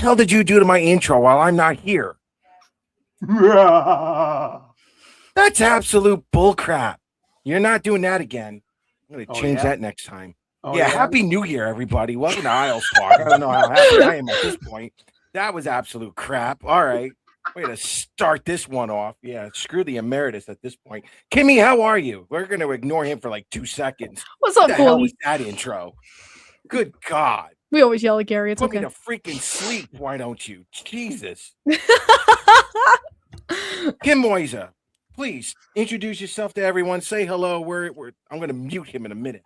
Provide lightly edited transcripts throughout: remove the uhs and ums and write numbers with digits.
hell did you do to my intro while I'm not here? That's absolute bullcrap. You're not doing that again. I'm going to change that next time. Happy New Year, everybody. Welcome to Isles Talk. I don't know how happy I am at this point. That was absolute crap. All right. Way to start this one off. Yeah, screw the emeritus at this point. Kimmy, how are you? We're going to ignore him for like 2 seconds. What's up, What the hell Paulie? was that intro? Good God. We always yell at Gary. It's Put okay. me to freaking sleep. Why don't you? Jesus. Kim Moisa, please introduce yourself to everyone. Say hello. I'm going to mute him in a minute.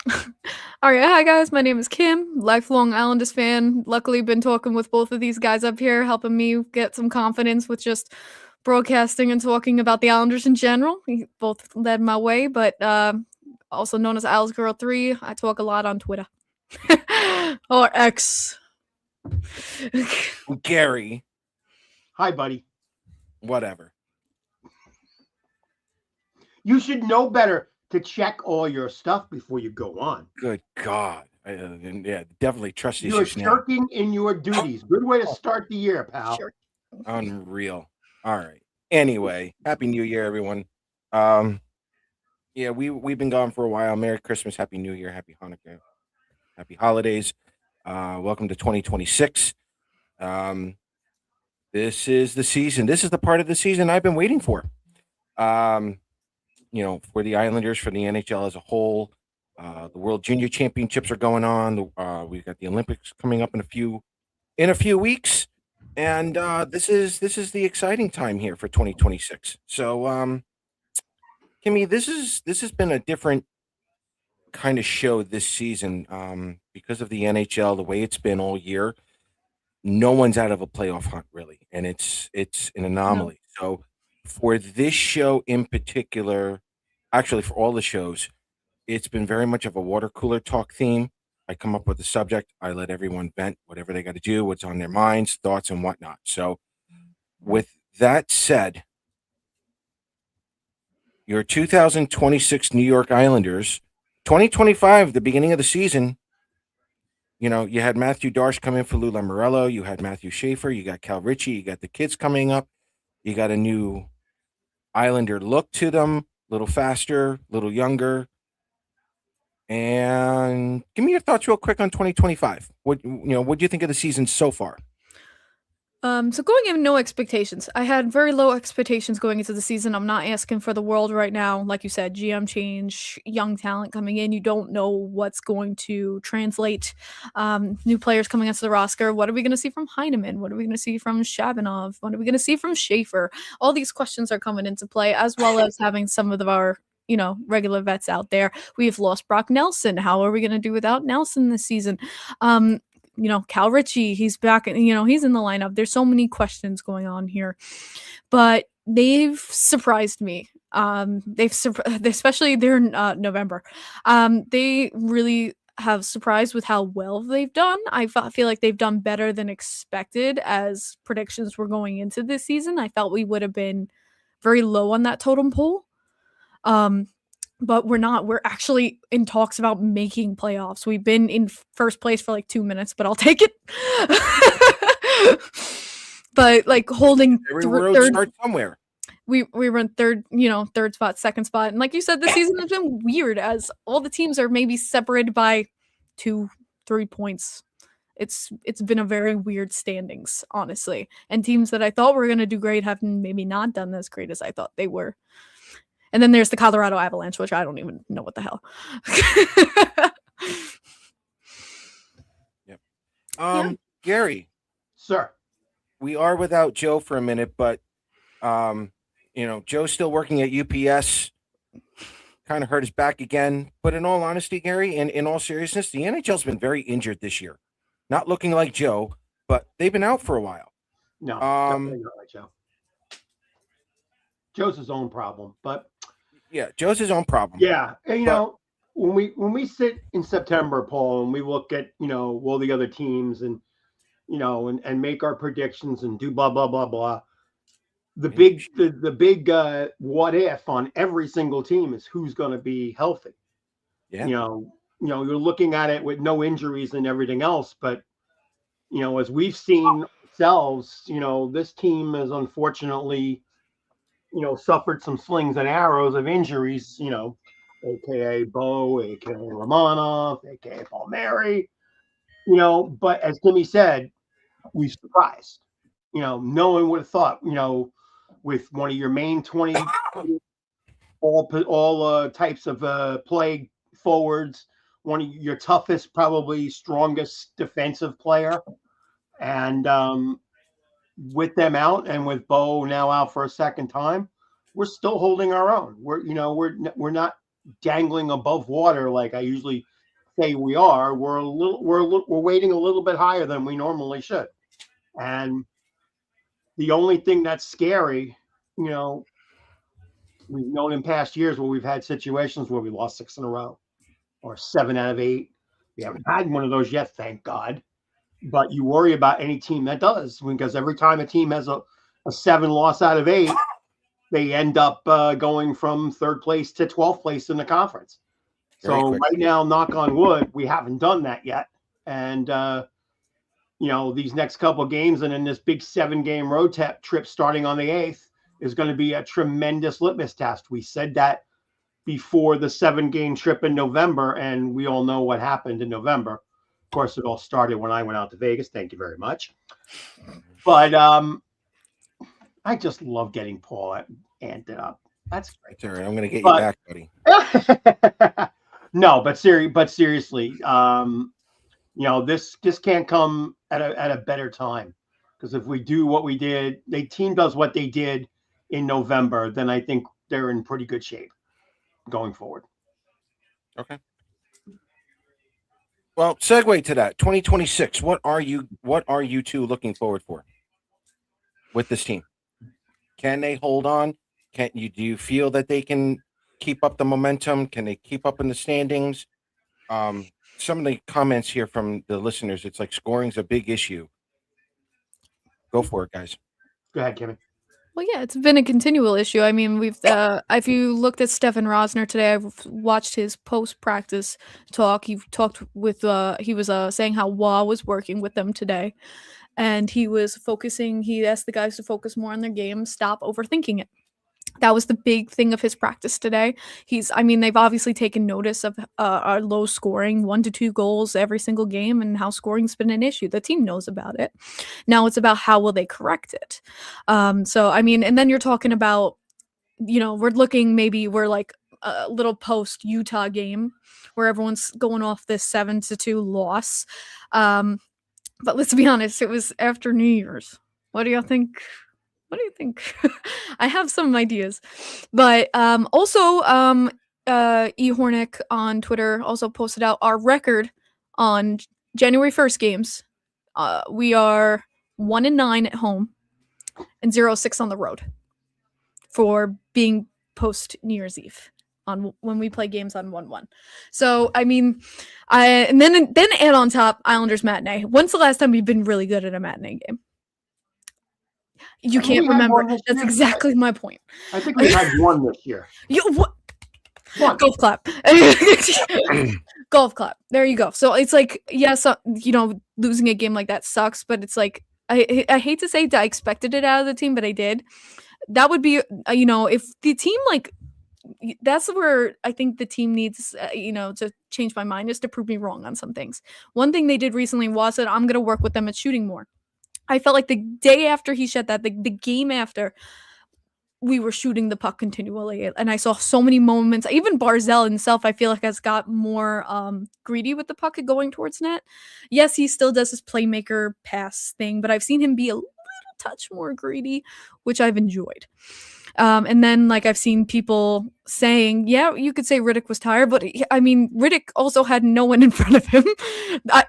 All right. Hi, guys. My name is Kim, lifelong Islanders fan. Luckily, been talking with both of these guys up here, helping me get some confidence with just broadcasting and talking about the Islanders in general. You both led my way, but also known as Isles Girl 3. I talk a lot on Twitter. Or X. Gary. Hi, buddy. Whatever. You should know better to check all your stuff before you go on. Good God. Yeah, definitely trust You're issues now. shirking in your duties. Good way to start the year, pal. Sure. Unreal. All right. Anyway, Happy New Year, everyone. Yeah, we've been gone for a while. Merry Christmas, Happy New Year, Happy Hanukkah, Happy Holidays. Welcome to 2026. This is the season. This is the part of the season I've been waiting for. For the Islanders, for the NHL as a whole. The World Junior Championships are going on. We've got the Olympics coming up in a few weeks, and this is the exciting time here for 2026. So, Kimmy, this has been a different kind of show this season because of the NHL, the way it's been all year. No one's out of a playoff hunt really, and it's an anomaly. No. So for this show in particular, actually for all the shows, it's been very much of a water cooler talk theme. I come up with a subject, I let everyone vent whatever they got to do, what's on their minds, thoughts, and whatnot. So with that said, your 2026 New York Islanders, 2025, the beginning of the season, you had Matthew Darsh come in for Lou Lamoriello. You had Matthew Schaefer. You got Cal Ritchie. You got the kids coming up. You got a new Islander look to them, a little faster, a little younger. And give me your thoughts real quick on 2025. What do you think of the season so far? So going in, no expectations. I had very low expectations going into the season. I'm not asking for the world right now. Like you said, GM change, young talent coming in. You don't know what's going to translate. New players coming into the roster. What are we going to see from Heineman? What are we going to see from Shabanov? What are we going to see from Schaefer? All these questions are coming into play, as well as having some of our regular vets out there. We've lost Brock Nelson. How are we going to do without Nelson this season? Cal Ritchie, he's back, he's in the lineup. There's so many questions going on here, but they've surprised me. Especially they're in November. They really have surprised with how well they've done. I feel like they've done better than expected as predictions were going into this season. I felt we would have been very low on that totem pole. But we're not. We're actually in talks about making playoffs. We've been in first place for like 2 minutes, but I'll take it. But like holding third, start somewhere. We were in third spot, second spot, and like you said, the season has been weird as all the teams are maybe separated by 2-3 points. It's been a very weird standings, honestly, and teams that I thought were going to do great have maybe not done as great as I thought they were. And then there's the Colorado Avalanche, which I don't even know what the hell. Yep. Gary. Sir. We are without Joe for a minute, but, Joe's still working at UPS. Kind of hurt his back again. But in all honesty, Gary, and in all seriousness, the NHL's been very injured this year. Not looking like Joe, but they've been out for a while. No, definitely not like Joe. Joe's his own problem, but yeah, Joe's his own problem. Yeah, and when we sit in September, Paul, and we look at all the other teams and and make our predictions and do blah blah blah blah. The big what if on every single team is who's going to be healthy. Yeah, you're looking at it with no injuries and everything else, but as we've seen ourselves, this team has unfortunately, suffered some slings and arrows of injuries, aka Bo, aka Romanov, aka Palmieri, but as Timmy said, we surprised. No one would have thought, with one of your main 20 all types of play forwards, one of your toughest, probably strongest defensive player, and with them out and with Bo now out for a second time, we're still holding our own. We're not dangling above water like I usually say we are. We're waiting a little bit higher than we normally should. And the only thing that's scary, we've known in past years where we've had situations where we lost 6 in a row or 7 out of 8. We haven't had one of those yet, thank God. But you worry about any team that does, because every time a team has a 7 loss out of 8, they end up going from 3rd place to 12th place in the conference. So right now, knock on wood, we haven't done that yet. And, these next couple of games and then this big 7-game road trip starting on the 8th is going to be a tremendous litmus test. We said that before the 7-game trip in November, and we all know what happened in November. Of course, it all started when I went out to Vegas. Thank you very much. But I just love getting Paul amped up. That's great. That's all right. I'm going to get you back, buddy. No, but seriously, this can't come at a better time, because if we do what we did, the team does what they did in November, then I think they're in pretty good shape going forward. Okay. Well, segue to that 2026. What are you two looking forward for with this team? Can they hold on? Do you feel that they can keep up the momentum? Can they keep up in the standings? Some of the comments here from the listeners, it's like scoring's a big issue. Go for it, guys. Go ahead, Kevin. Well, yeah, it's been a continual issue. I mean, if you looked at Stefan Rosner today, I've watched his post-practice talk. He talked with, he was saying how Wah was working with them today, and he asked the guys to focus more on their game, stop overthinking it. That was the big thing of his practice today. They've obviously taken notice of our low scoring, 1 to 2 goals every single game, and how scoring's been an issue. The team knows about it. Now it's about how will they correct it. And then you're talking about, we're like a little post Utah game where everyone's going off this 7-2 loss. But let's be honest, it was after New Year's. What do you think? I have some ideas, but also E Hornick on Twitter also posted out our record on January 1st games. We are 1-9 at home and 0-6 on the road for being post New Year's Eve on when we play games on 1-1. So and then add on top Islanders matinee. When's the last time we've been really good at a matinee game? You can't remember. That's exactly my point. I think we had one this year. What? Golf clap. Golf clap. There you go. So it's like, yes, losing a game like that sucks, but it's like, I hate to say that I expected it out of the team, but I did. That would be, if the team, that's where I think the team needs, to change my mind, is to prove me wrong on some things. One thing they did recently was that I'm going to work with them at shooting more. I felt like the day after he said that, the game after, we were shooting the puck continually. And I saw so many moments. Even Barzell himself, I feel like, has got more greedy with the puck going towards net. Yes, he still does his playmaker pass thing, but I've seen him be a little touch more greedy, which I've enjoyed. And then, I've seen people saying, yeah, you could say Riddick was tired, but Riddick also had no one in front of him.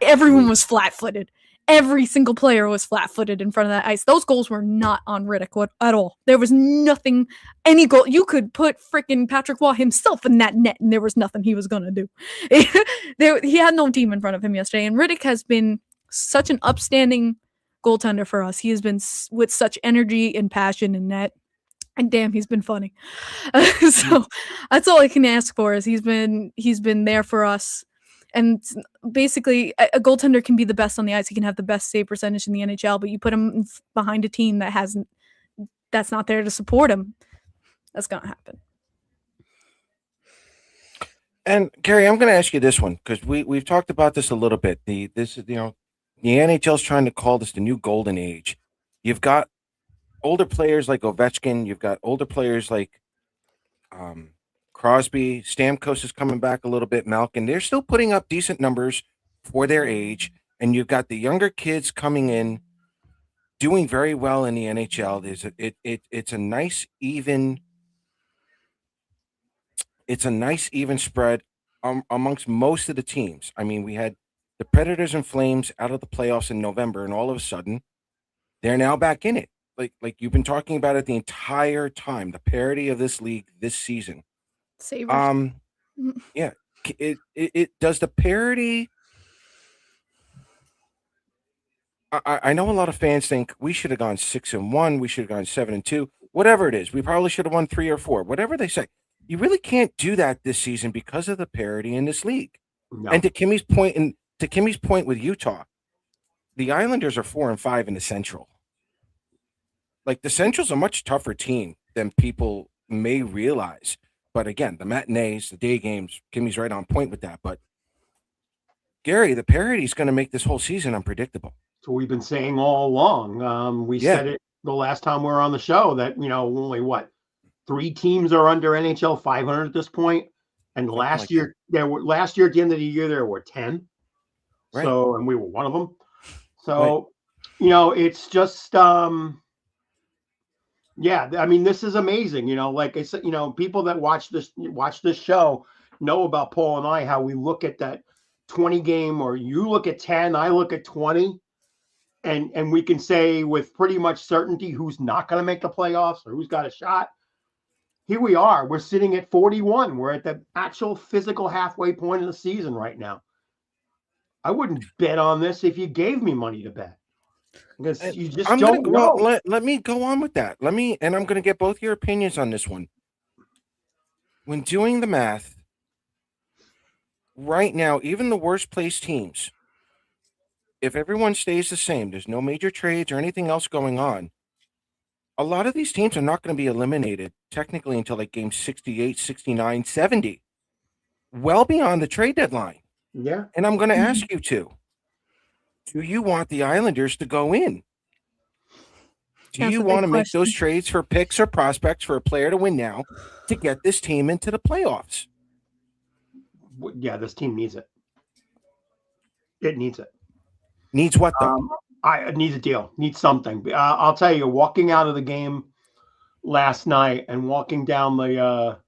Everyone was flat-footed. Every single player was flat-footed in front of that ice. Those goals were not on Riddick at all. There was nothing, any goal. You could put freaking Patrick Waugh himself in that net, and there was nothing he was going to do. He had no team in front of him yesterday, and Riddick has been such an upstanding goaltender for us. He has been with such energy and passion in net. And damn, he's been funny. So that's all I can ask for, is he's been there for us. And basically, a goaltender can be the best on the ice. He can have the best save percentage in the NHL, but you put him behind a team that's not there to support him. That's gonna happen. And Gary, I'm going to ask you this one because we've talked about this a little bit. The NHL is trying to call this the new golden age. You've got older players like Ovechkin. You've got older players like Crosby. Stamkos is coming back a little bit. Malkin. They're still putting up decent numbers for their age. And you've got the younger kids coming in, doing very well in the NHL. It's a nice even. It's a nice even spread amongst most of the teams. I mean, we had the Predators and Flames out of the playoffs in November, and all of a sudden, they're now back in it. Like you've been talking about it the entire time. The parity of this league this season. Savers. Yeah. It does the parity. I know a lot of fans think we should have gone 6-1, we should have gone 7-2, whatever it is. We probably should have won 3 or 4, whatever they say. You really can't do that this season because of the parity in this league. No. And to Kimmy's point with Utah, the Islanders are 4-5 in the Central. Like the Central's a much tougher team than people may realize. But again, the matinees, the day games, Kimmy's right on point with that. But Gary, the parity is going to make this whole season unpredictable. So we've been saying all along. We said it the last time we were on the show that only 3 teams are under NHL 500 at this point, and last year at the end of the year there were 10. Right. So, and we were one of them. So, it's just yeah, I mean, this is amazing. Like I said, people that watch this show know about Paul and I, how we look at that 20 game, or you look at 10, I look at 20, and we can say with pretty much certainty who's not going to make the playoffs or who's got a shot. Here we are. We're sitting at 41. We're at the actual physical halfway point of the season right now. I wouldn't bet on this if you gave me money to bet. Because you just don't know. Let me go on with that. I'm going to get both your opinions on this one. When doing the math, right now, even the worst placed teams, if everyone stays the same, there's no major trades or anything else going on, a lot of these teams are not going to be eliminated technically until like game 68, 69, 70, well beyond the trade deadline. Yeah. And I'm going to ask you do you want the Islanders to go in? Do you want to make those trades for picks or prospects for a player to win now to get this team into the playoffs? Yeah, this team needs it. It needs it. Needs what though? It needs a deal. Needs something. I'll tell you, walking out of the game last night and walking down the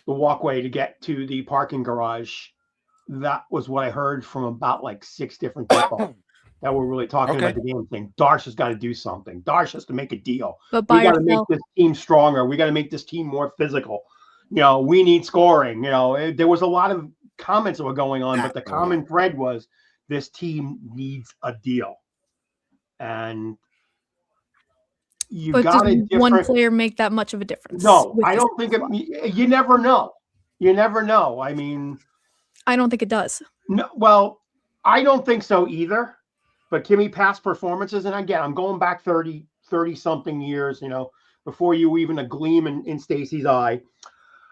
walkway to get to the parking garage, that was what I heard from about like 6 different people that were really talking about the game thing. Darsh has got to do something. Darsh has to make a deal. We got to make this team stronger. We got to make this team more physical. We need scoring. There was a lot of comments that were going on, but the common thread was this team needs a deal. And does one player make that much of a difference? No, I don't think you never know. You never know. I mean, I don't think it does. No, well, I don't think so either. But Kimmy, past performances, and again, I'm going back 30 something years, before you even a gleam in Stacey's eye.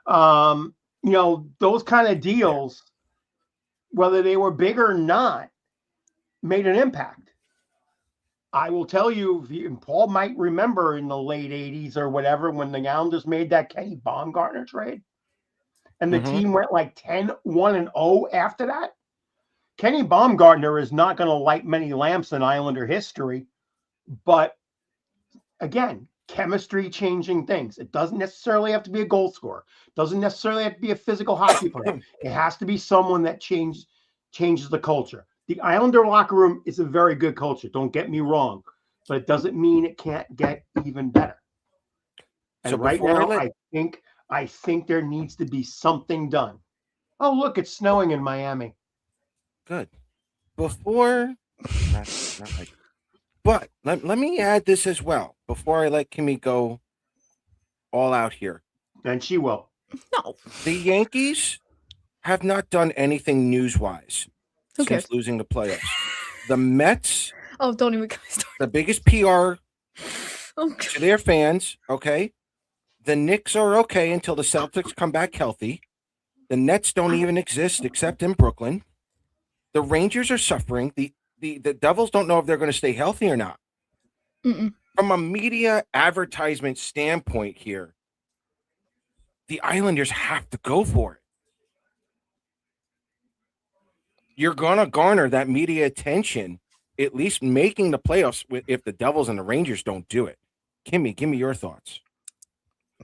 Those kind of deals, whether they were big or not, made an impact. I will tell you, and Paul might remember in the late 80s or whatever, when the Islanders made that Kenny Baumgartner trade, and the team went like 10-1-0 after that. Kenny Baumgartner is not going to light many lamps in Islander history, but again, chemistry changing things. It doesn't necessarily have to be a goal scorer. It doesn't necessarily have to be a physical hockey player. It has to be someone that changes the culture. The Islander locker room is a very good culture. Don't get me wrong, but it doesn't mean it can't get even better. And so right now, I think there needs to be something done. Oh, look, it's snowing in Miami. Good. But let me add this as well before I let Kimmy go all out here. And she will. No. The Yankees have not done anything news-wise Who since cares? losing the playoffs. The Mets, Oh, don't even get me started. the biggest PR Oh, to their fans, okay? The Knicks are okay until the Celtics come back healthy. The Nets don't even exist except in Brooklyn. The Rangers are suffering. The Devils don't know if they're going to stay healthy or not. mm-mm. From a media advertisement standpoint here, the Islanders have to go for it. You're going to garner that media attention, at least making the playoffs if the Devils and the Rangers don't do it. Kimmy, give me your thoughts.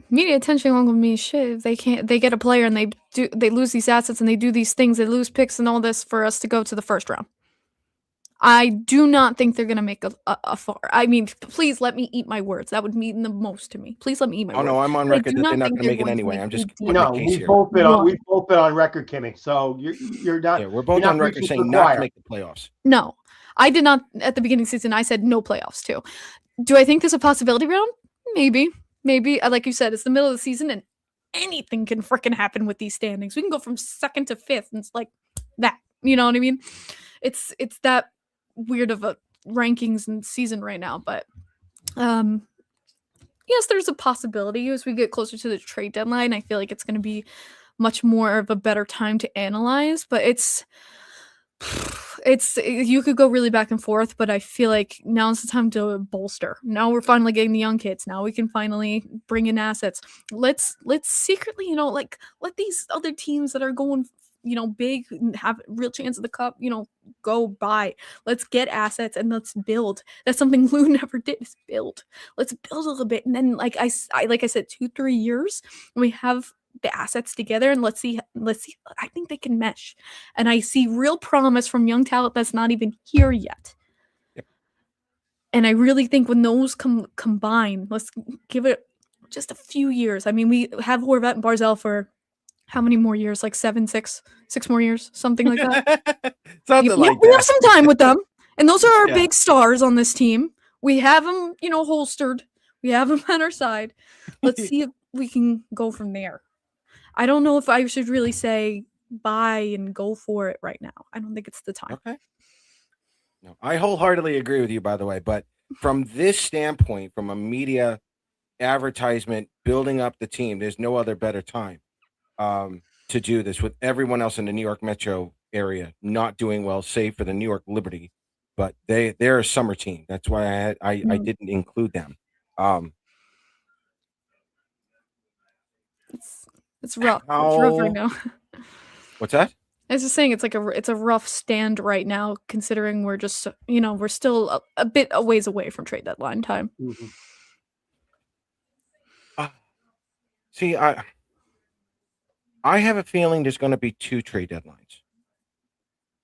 Media attention won't give me shit if they get a player and they lose these assets and they do these things, they lose picks and all this for us to go to the first round. I do not think they're gonna make a far. I mean, please let me eat my words. That would mean the most to me. Please let me eat my Oh words. no, I'm on But I record do that they're not not think going to make it going to anyway. make I'm just a putting deal. my No, case we here. both been on One. on record, Kimmy. So you're not. Yeah, we're both you're on not record preaching saying to the not to choir. make the playoffs. No, I did not at the beginning of the season. I said no playoffs too. Do I think there's a possibility round? Maybe. Like you said, it's the middle of the season and anything can freaking happen with these standings. We can go from second to fifth, and it's like that. You know what I mean? It's that weird of a rankings and season right now, but yes, there's a possibility as we get closer to the trade deadline. I feel like it's going to be much more of a better time to analyze, but it's you could go really back and forth, but I feel like now's the time to bolster. Now we're finally getting the young kids. Now we can finally bring in assets. Let's secretly, like let these other teams that are going, big and have real chance of the cup, go by. Let's get assets and let's build. That's something Lou never did, is build. Let's build a little bit, and then like I said, 2-3 years we have the assets together, and let's see. I think they can mesh, and I see real promise from young talent that's not even here yet. Yep. And I really think when those combine, let's give it just a few years. I mean, we have Horvat and Barzell for how many more years? Like 6 more years, something like that. Something like we that. have some time with them, and those are our Yeah. big stars on this team. We have them, holstered. We have them on our side. Let's see if we can go from there. I don't know if I should really say buy and go for it right now. I don't think it's the time. Okay. No, I wholeheartedly agree with you, by the way. But from this standpoint, from a media advertisement, building up the team, there's no other better time to do this with everyone else in the New York metro area not doing well, save for the New York Liberty. But they're a summer team. That's why I didn't include them. It's rough. It's rough right now. What's that? I was just saying it's a rough stand right now, considering we're just we're still a bit a ways away from trade deadline time. Mm-hmm. See, I have a feeling there's going to be 2 trade deadlines.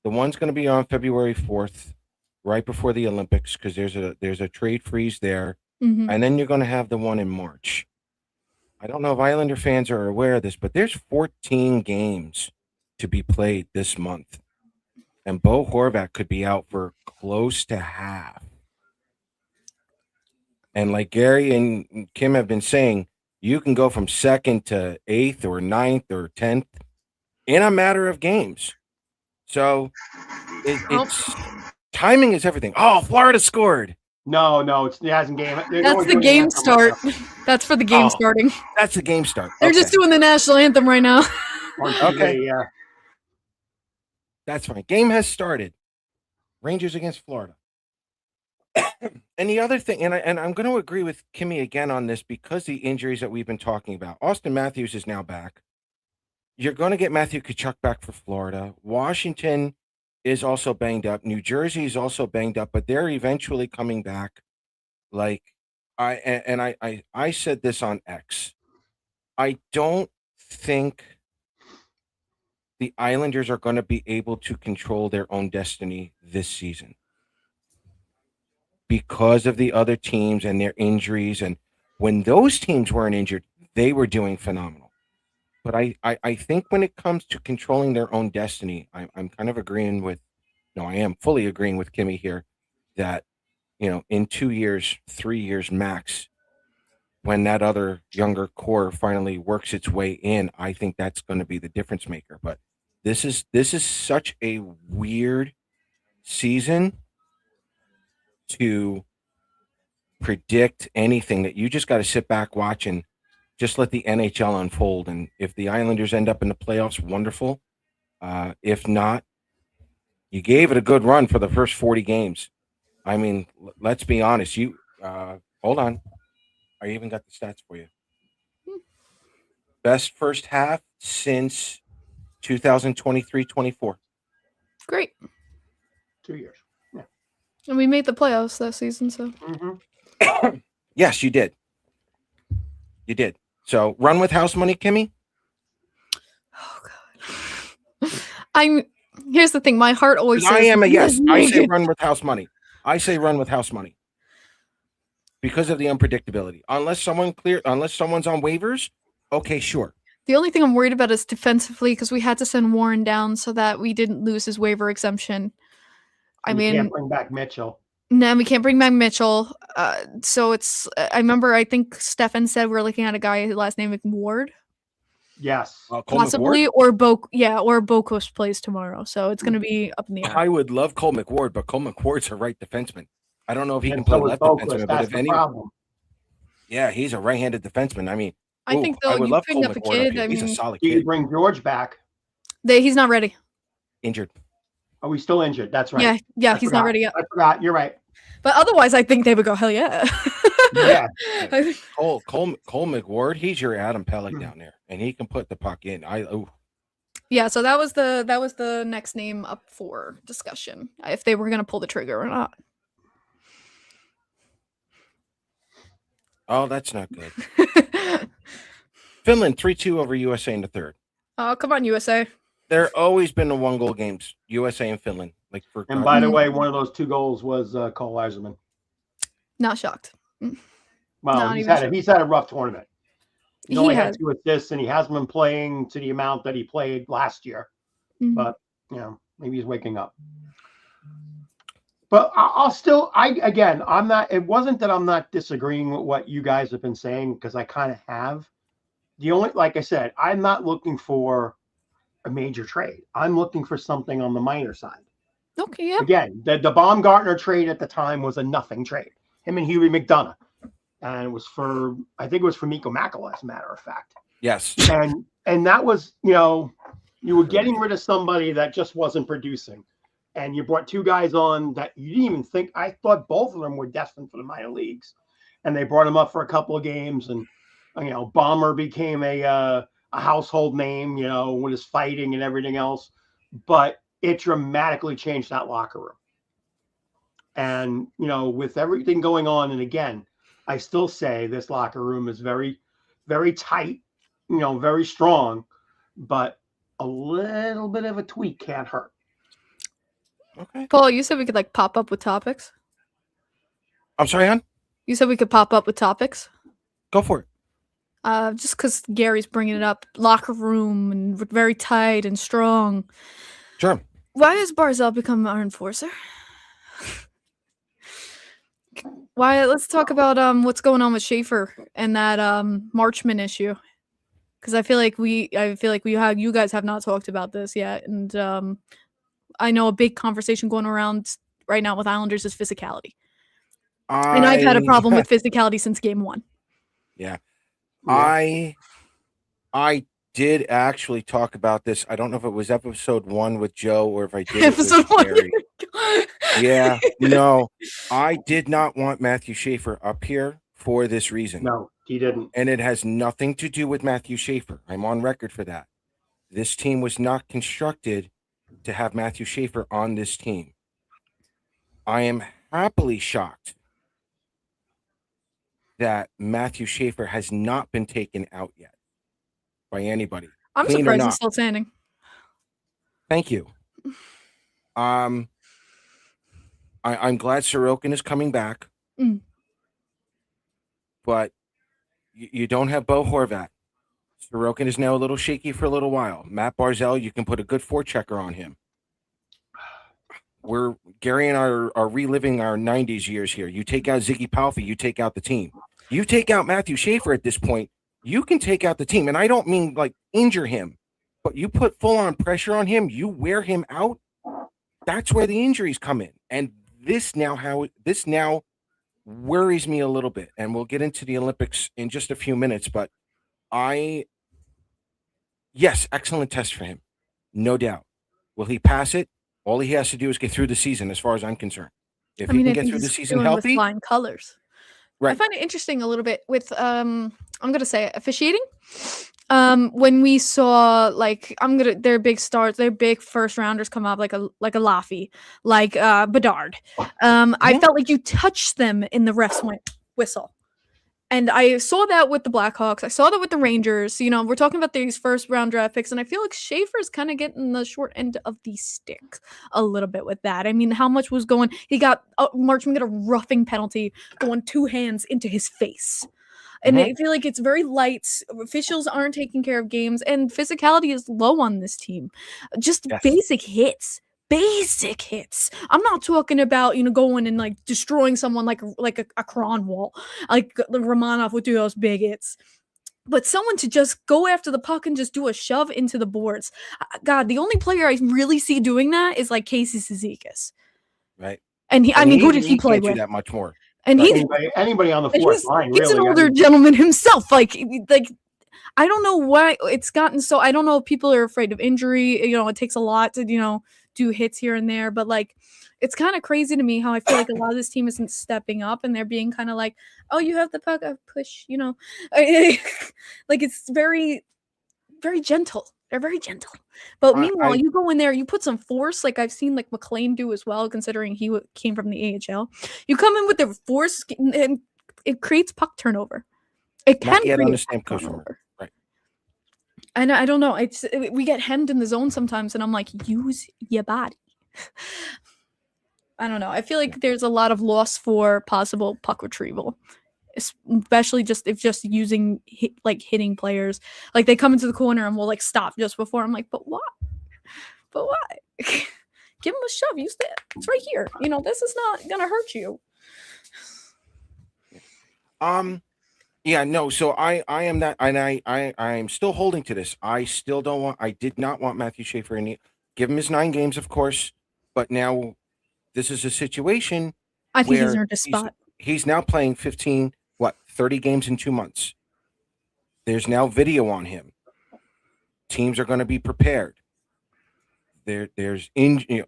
The one's going to be on February 4th, right before the Olympics, because there's a trade freeze there, and then you're going to have the one in March. I don't know if Islander fans are aware of this, but there's 14 games to be played this month, and Bo Horvat could be out for close to half. And like Gary and Kim have been saying, you can go from 2nd to 8th or 9th or 10th in a matter of games. So it's timing is everything. Oh, Florida scored. No, it hasn't game. That's the game start. That's for the game starting. That's the game start. They're just doing the national anthem right now. Okay. Yeah. That's fine. Game has started. Rangers against Florida. And the other thing, and I'm going to agree with Kimmy again on this because the injuries that we've been talking about. Austin Matthews is now back. You're going to get Matthew Tkachuk back for Florida. Washington is also banged up. New Jersey is also banged up, but they're eventually coming back. Like I said this on X. I don't think the Islanders are going to be able to control their own destiny this season because of the other teams and their injuries. And when those teams weren't injured, they were doing phenomenal. But I think when it comes to controlling their own destiny, I'm kind of agreeing with, no, I am fully agreeing with Kimmy here that, in 2 years, 3 years max, when that other younger core finally works its way in, I think that's going to be the difference maker. But This is such a weird season to predict anything that you just got to sit back, watch, and just let the NHL unfold. And if the Islanders end up in the playoffs, wonderful. If not, you gave it a good run for the first 40 games. I mean, let's be honest. You hold on. I even got the stats for you. Best first half since 2023-24. Great. 2 years. Yeah. And we made the playoffs that season, so. Yes, you did. You did. So run with house money, Kimmy. Oh God. Here's the thing. My heart always says I am a yes. I say run with house money. I say run with house money because of the unpredictability. Unless someone's on waivers, okay, sure. The only thing I'm worried about is defensively because we had to send Warren down so that we didn't lose his waiver exemption. I mean, can't bring back Mitchell. No, we can't bring back Mitchell. So it's. I remember. I think Stefan said we're looking at a guy last name McWard. Yes, possibly, McWard? or or Bokosh plays tomorrow. So it's going to be up in the air. I would love Cole McWard, but Cole McWard's a right defenseman. I don't know if he can And play so is left Bokosh, defenseman, but that's if the any, problem. yeah, he's a right-handed defenseman. I mean, I think I though would you love picked Cole up a McWard kid. up here. I He's a mean, solid Do you kid. bring George back? he's not ready. Injured. Are we still injured? That's right. Yeah, he's not ready yet. I forgot. You're right. But otherwise, I think they would go hell yeah. Yeah. Cole McWard, he's your Adam Pellick down there, and he can put the puck in. Yeah, so that was the next name up for discussion if they were going to pull the trigger or not. Oh, that's not good. Finland 3-2 over USA in the third. Oh, come on, USA. There always been the 1-goal games, USA and Finland. And by the way, one of those 2 goals was Cole Eiserman. Not shocked. Well, he's had a rough tournament. He only had 2 assists, and he hasn't been playing to the amount that he played last year. Mm-hmm. But maybe he's waking up. But I'm not. It wasn't that I'm not disagreeing with what you guys have been saying, because I kind of have. Like I said, I'm not looking for a major trade. I'm looking for something on the minor side. Okay, yeah. Again, the Baumgartner trade at the time was a nothing trade. Him and Huey McDonough. And it was I think it was for Mikko Makala, as a matter of fact. Yes. And that was, you were getting rid of somebody that just wasn't producing. And you brought 2 guys on that you didn't even think. I thought both of them were destined for the minor leagues. And they brought him up for a couple of games. And, Bomber became a household name, with his fighting and everything else. But it dramatically changed that locker room. And, with everything going on, and again, I still say this locker room is very, very tight, very strong, but a little bit of a tweak can't hurt. Okay. Paul, you said we could pop up with topics. I'm sorry, hon? You said we could pop up with topics. Go for it. Just because Gary's bringing it up, locker room and very tight and strong. Sure. Why has Barzal become our enforcer? Why? Let's talk about what's going on with Schaefer and that Marchman issue, because I feel like you guys have not talked about this yet, and I know a big conversation going around right now with Islanders is physicality, and I've had a problem with physicality since game 1. Yeah. I did actually talk about this. I don't know if it was episode 1 with Joe or if I did episode 1. Yeah, no, I did not want Matthew Schaefer up here for this reason. No, he didn't. And it has nothing to do with Matthew Schaefer. I'm on record for that. This team was not constructed to have Matthew Schaefer on this team. I am happily shocked that Matthew Schaefer has not been taken out yet by anybody. I'm surprised he's still standing. Thank you. I'm glad Sorokin is coming back, but you don't have Bo Horvat. Sorokin is now a little shaky for a little while. Matt Barzal, you can put a good forechecker on him. Gary and I are reliving our 90s years here. You take out Ziggy Palffy, you take out the team. You take out Matthew Schaefer at this point, you can take out the team. And I don't mean injure him. but you put full on pressure on him, you wear him out. That's where the injuries come in, and this now worries me a little bit. And we'll get into the Olympics in just a few minutes, but I yes, excellent test for him, no doubt. Will he pass it? All he has to do is get through the season, as far as I'm concerned. If I he mean, can I get think through the he's season doing with healthy, flying colors. I right? find it interesting a little bit with I'm gonna say officiating. When we saw their big stars, their big first rounders come up like a Laffy, like Bedard. I Mhm. felt like you touched them in the refs went whistle. And I saw that with the Blackhawks. I saw that with the Rangers. You know, we're talking about these first round draft picks, and I feel like Schaefer's kind of getting the short end of the stick a little bit with that. I mean, how much was going? He got Marchman got a roughing penalty going 2 hands into his face. And Mhm. I feel like it's very light. Officials aren't taking care of games, and physicality is low on this team. Just Yes. basic hits. Basic hits. I'm not talking about, going and like destroying someone like a Cronwall, like the Romanov would do those big hits. But someone to just go after the puck and just do a shove into the boards. God, the only player I really see doing that is like Casey Cizikas. Right. And I And mean, who did he play can't do with? that much more. And Right. Anybody on the and fourth line, he's an really. older gentleman himself. Like I don't know why it's gotten so. I don't know if people are afraid of injury. It takes a lot to do hits here and there, but like it's kind of crazy to me how I feel like a lot of this team isn't stepping up and they're being kind of like, oh, you have the puck, push, like it's very, very gentle. They're very gentle, but meanwhile, you go in there, you put some force, like I've seen like McLean do as well, considering he came from the AHL. You come in with the force, and it creates puck turnover. It can Not yet on create the same puck coach. turnover. Right. And I don't know. We get hemmed in the zone sometimes, and I'm like, use your body. I don't know. I feel like there's a lot of loss for possible puck retrieval, especially if using hitting players. Like they come into the corner and we'll like stop just before. I'm like, but why? But why? Give him a shove. Use that. It's right here. This is not gonna hurt you. Yeah, no. So I am that, and I'm still holding to this. I still don't want. I did not want Matthew Schaefer in. Give him his 9 games, of course, but now this is a situation I think he's where earned a spot. he's now playing 30 games in 2 months. There's now video on him. Teams are going to be prepared. There's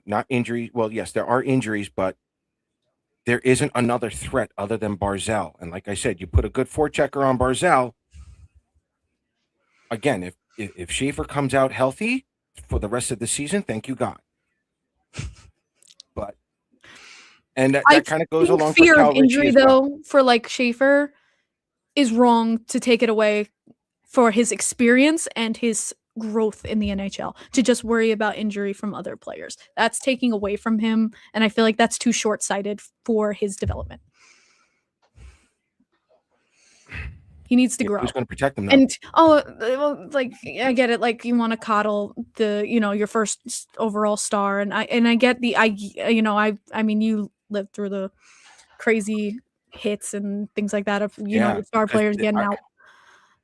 not injuries. Well, yes, there are injuries, but there isn't another threat other than Barzal. And like I said, you put a good forechecker on Barzal. Again, if Schaefer comes out healthy for the rest of the season, thank you God. But that kind of goes along fear for Cal of injury Ritchie as well. though for like Schaefer is wrong to take it away for his experience and his growth in the NHL to just worry about injury from other players. That's taking away from him, and I feel like that's too short-sighted for his development. He needs to grow. Who's going to protect him? Though? And like I get it. Like you want to coddle your first overall star, and I get I mean you lived through the crazy hits and things like that of the star players getting out.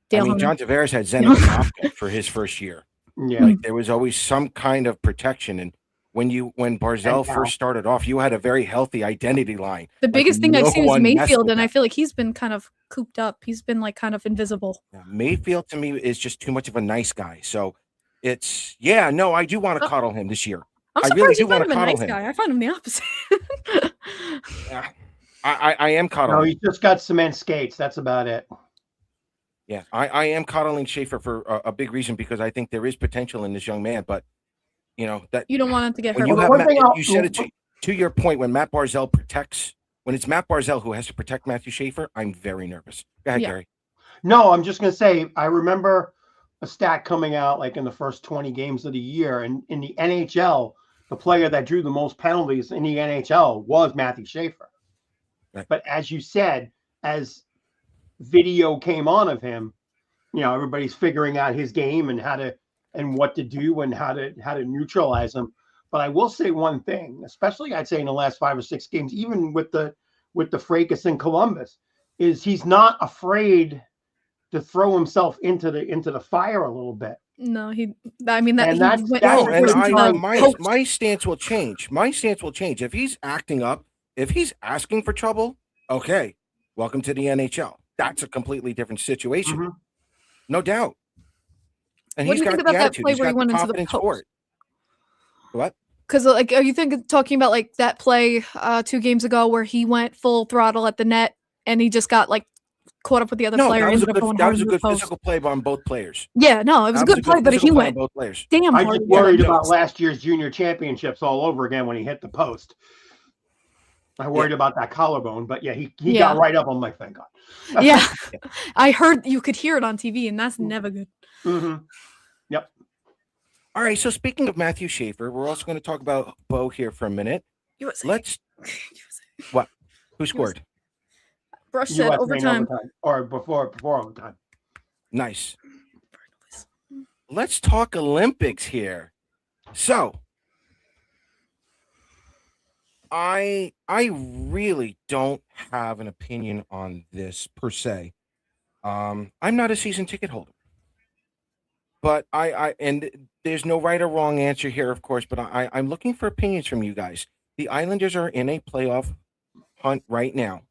John Tavares had Zenit Kafka for his first year. Yeah, like there was always some kind of protection, and when Barzal first started off, you had a very healthy identity line. The biggest thing I've seen is Mayfield, and I feel like he's been kind of cooped up. He's been like kind of invisible. Yeah, Mayfield to me is just too much of a nice guy. So it's I do want to coddle him this year. I'm surprised really you find him a nice guy. I find him the opposite. Yeah, I am coddling. No, he's just got cement skates. That's about it. Yeah, I am coddling Schaefer for a big reason, because I think there is potential in this young man, but that you don't want him to get hurt. You said it to your point, when Matt Barzal when it's Matt Barzal who has to protect Matthew Schaefer, I'm very nervous. Go ahead, Gary. No, I'm just going to say, I remember a stat coming out like in the first 20 games of the year, and in the NHL, the player that drew the most penalties in the NHL was Matthew Schaefer. Right. But as you said, as video came on of him, everybody's figuring out his game and what to do and how to neutralize him. But I will say one thing, especially I'd say in the last 5 or 6 games, even with the fracas in Columbus, is he's not afraid to throw himself into the fire a little bit. No, I mean that And he that's- went that's No, full and force what into I'm the trying- post. my stance will change. My stance will change. If he's acting up, if he's asking for trouble, okay, welcome to the NHL. That's a completely different situation, Mhm. no doubt. And What do he's you think got about the that attitude. play He's where he got the went into the confidence for post? it. What? Because like, are you talking about like that play 2 games ago where he went full throttle at the net and he just got like caught up with the other No, player? that And was a ended up good. going That hard was a into the good post. physical play on both players. Yeah, no, it was a That was good play, but physical he play on went both players. damn I hard. just into the worried post. about last year's junior championships all over again when he hit the post. I worried about that collarbone, but yeah, he Yeah. got right up on my thank God. Yeah, I heard you could hear it on TV, and that's never good. Mm-hmm. Yep. All right. So speaking of Matthew Schaefer, we're also going to talk about Bo here for a minute. USA. Let's. What? Who scored? Brush said USA in overtime. or before overtime. Nice. Let's talk Olympics here. So, I really don't have an opinion on this per se. I'm not a season ticket holder, but and there's no right or wrong answer here, of course. But I'm looking for opinions from you guys. The Islanders are in a playoff hunt right now,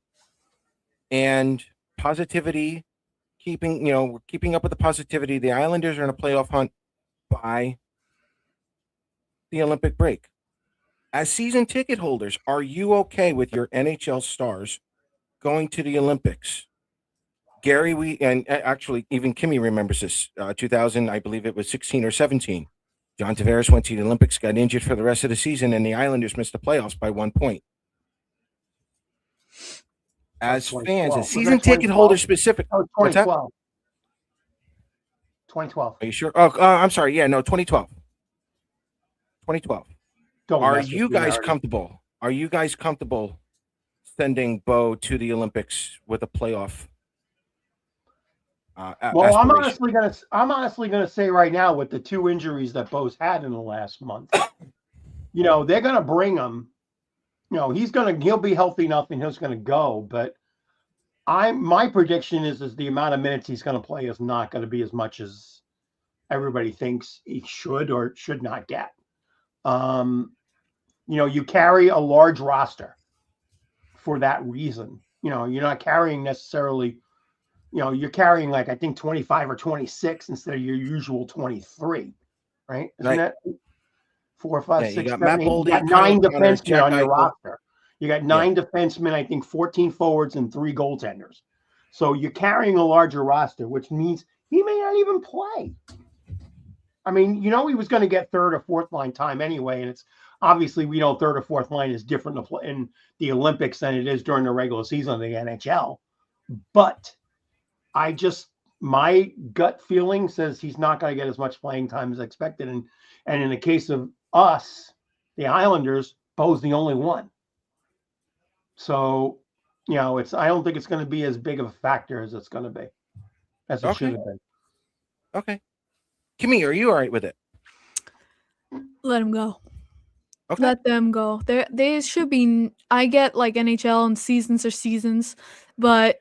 and positivity, we're keeping up with the positivity. The Islanders are in a playoff hunt by the Olympic break. As season ticket holders, are you okay with your NHL stars going to the Olympics? Gary, actually even Kimmy remembers this. 2000, I believe it was 16 or 17. John Tavares went to the Olympics, got injured for the rest of the season, and the Islanders missed the playoffs by 1 point. As fans, as season ticket holders specific. Oh, What's that? 2012. 2012. Are you sure? Oh, I'm sorry. Yeah, no, 2012. 2012. Don't Are mess with you me, guys Hardy. comfortable? Are you guys comfortable sending Bo to the Olympics with a playoff? Well, I'm aspiration? honestly gonna say right now, with the 2 injuries that Bo's had in the last month, they're gonna bring him. He'll be healthy enough and he's gonna go. But my prediction is the amount of minutes he's gonna play is not gonna be as much as everybody thinks he should or should not get. You carry a large roster for that reason. You're not carrying necessarily. You're carrying like I think 25 or 26 instead of your usual 23, right? Isn't Right. that 4, 5, Yeah, you 6, got 7, Matt 8? You Boldy, got Kyle 9 Connor, defensemen Jack on your Eichel. roster. You got 9 defensemen, I think 14 forwards and 3 goaltenders. So you're carrying a larger roster, which means he may not even play. I mean, he was going to get third or fourth line time anyway, and it's obviously we know third or fourth line is different in the Olympics than it is during the regular season of the NHL. But my gut feeling says he's not going to get as much playing time as expected. And in the case of us, the Islanders, Bo's the only one. So, I don't think it's going to be as big of a factor as it's going to be, as it should have been. Okay. Kimmy, are you all right with it? Let him go. Okay. Let them go. They should be. I get like NHL and seasons are seasons, but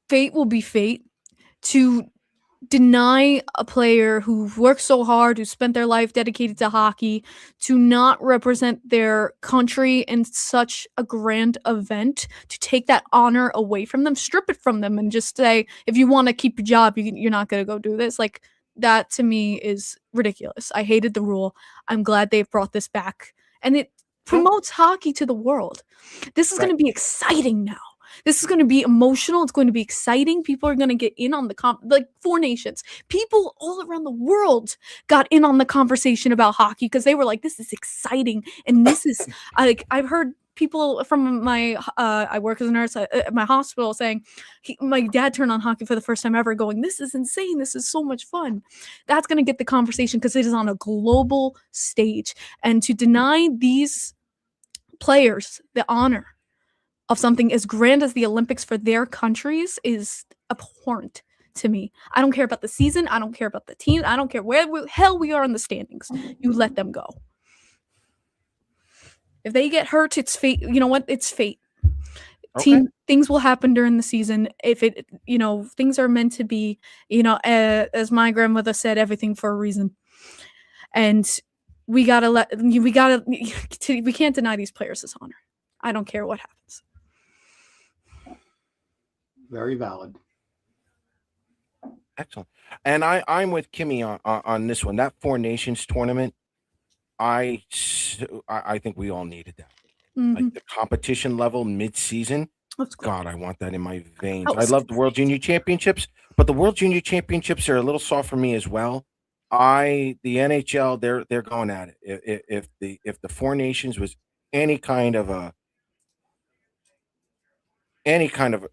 fate will be fate. To deny a player who worked so hard, who spent their life dedicated to hockey, to not represent their country in such a grand event, to take that honor away from them, strip it from them, and just say, if you want to keep your job, you're not going to go do this. Like, that to me is ridiculous. I hated the rule. I'm glad they've brought this back. And it promotes hockey to the world. This is going to be exciting now. This is going to be emotional. It's going to be exciting. People are going to get in on the like 4 nations. People all around the world got in on the conversation about hockey because they were like, this is exciting. And this is like, I've heard people from my, I work as a nurse at my hospital saying, my dad turned on hockey for the first time ever going, this is insane. This is so much fun. That's going to get the conversation because it is on a global stage. And to deny these players the honor of something as grand as the Olympics for their countries is abhorrent to me. I don't care about the season. I don't care about the team. I don't care where hell we are in the standings. You let them go. If they get hurt, it's fate. You know what? It's fate. Okay. things will happen during the season if it, things are meant to be, as my grandmother said, everything for a reason. And we can't deny these players this honor. I don't care what happens. Very valid. Excellent. And I'm with Kimmy on this one. That Four Nations tournament, I think we all needed that. Mhm. Like the competition level mid-season. That's good. God, I want that in my veins. That I was love the World Junior Championships, but the World Junior Championships are a little soft for me as well. The NHL, they're going at it. If the Four Nations was any kind of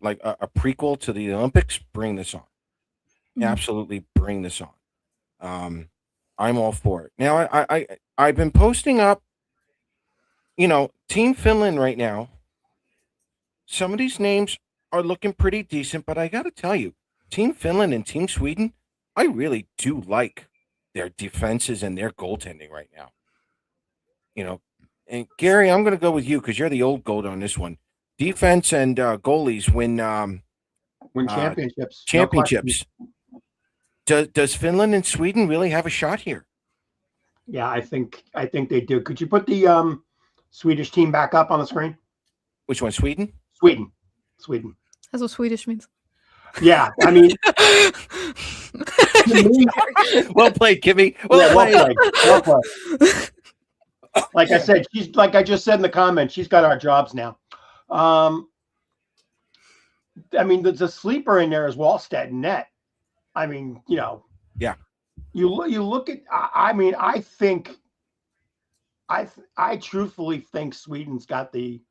like a prequel to the Olympics, bring this on. Mhm. Absolutely bring this on. I'm all for it. Now I've been posting up, Team Finland right now. Some of these names are looking pretty decent, but I got to tell you, Team Finland and Team Sweden, I really do like their defenses and their goaltending right now. And Gary, I'm going to go with you because you're the old goat on this one. Defense and goalies win championships. No championships. Does Finland and Sweden really have a shot here? Yeah, I think they do. Could you put the Swedish team back up on the screen? Which one, Sweden? Sweden. That's what Swedish means. Yeah, I mean, well played, Kimmy. Well played. Like I said, I just said in the comments, she's got our jobs now. I mean, the sleeper in there is Wallstedt and net. I mean, yeah. You look at. I mean, I truthfully think Sweden's got the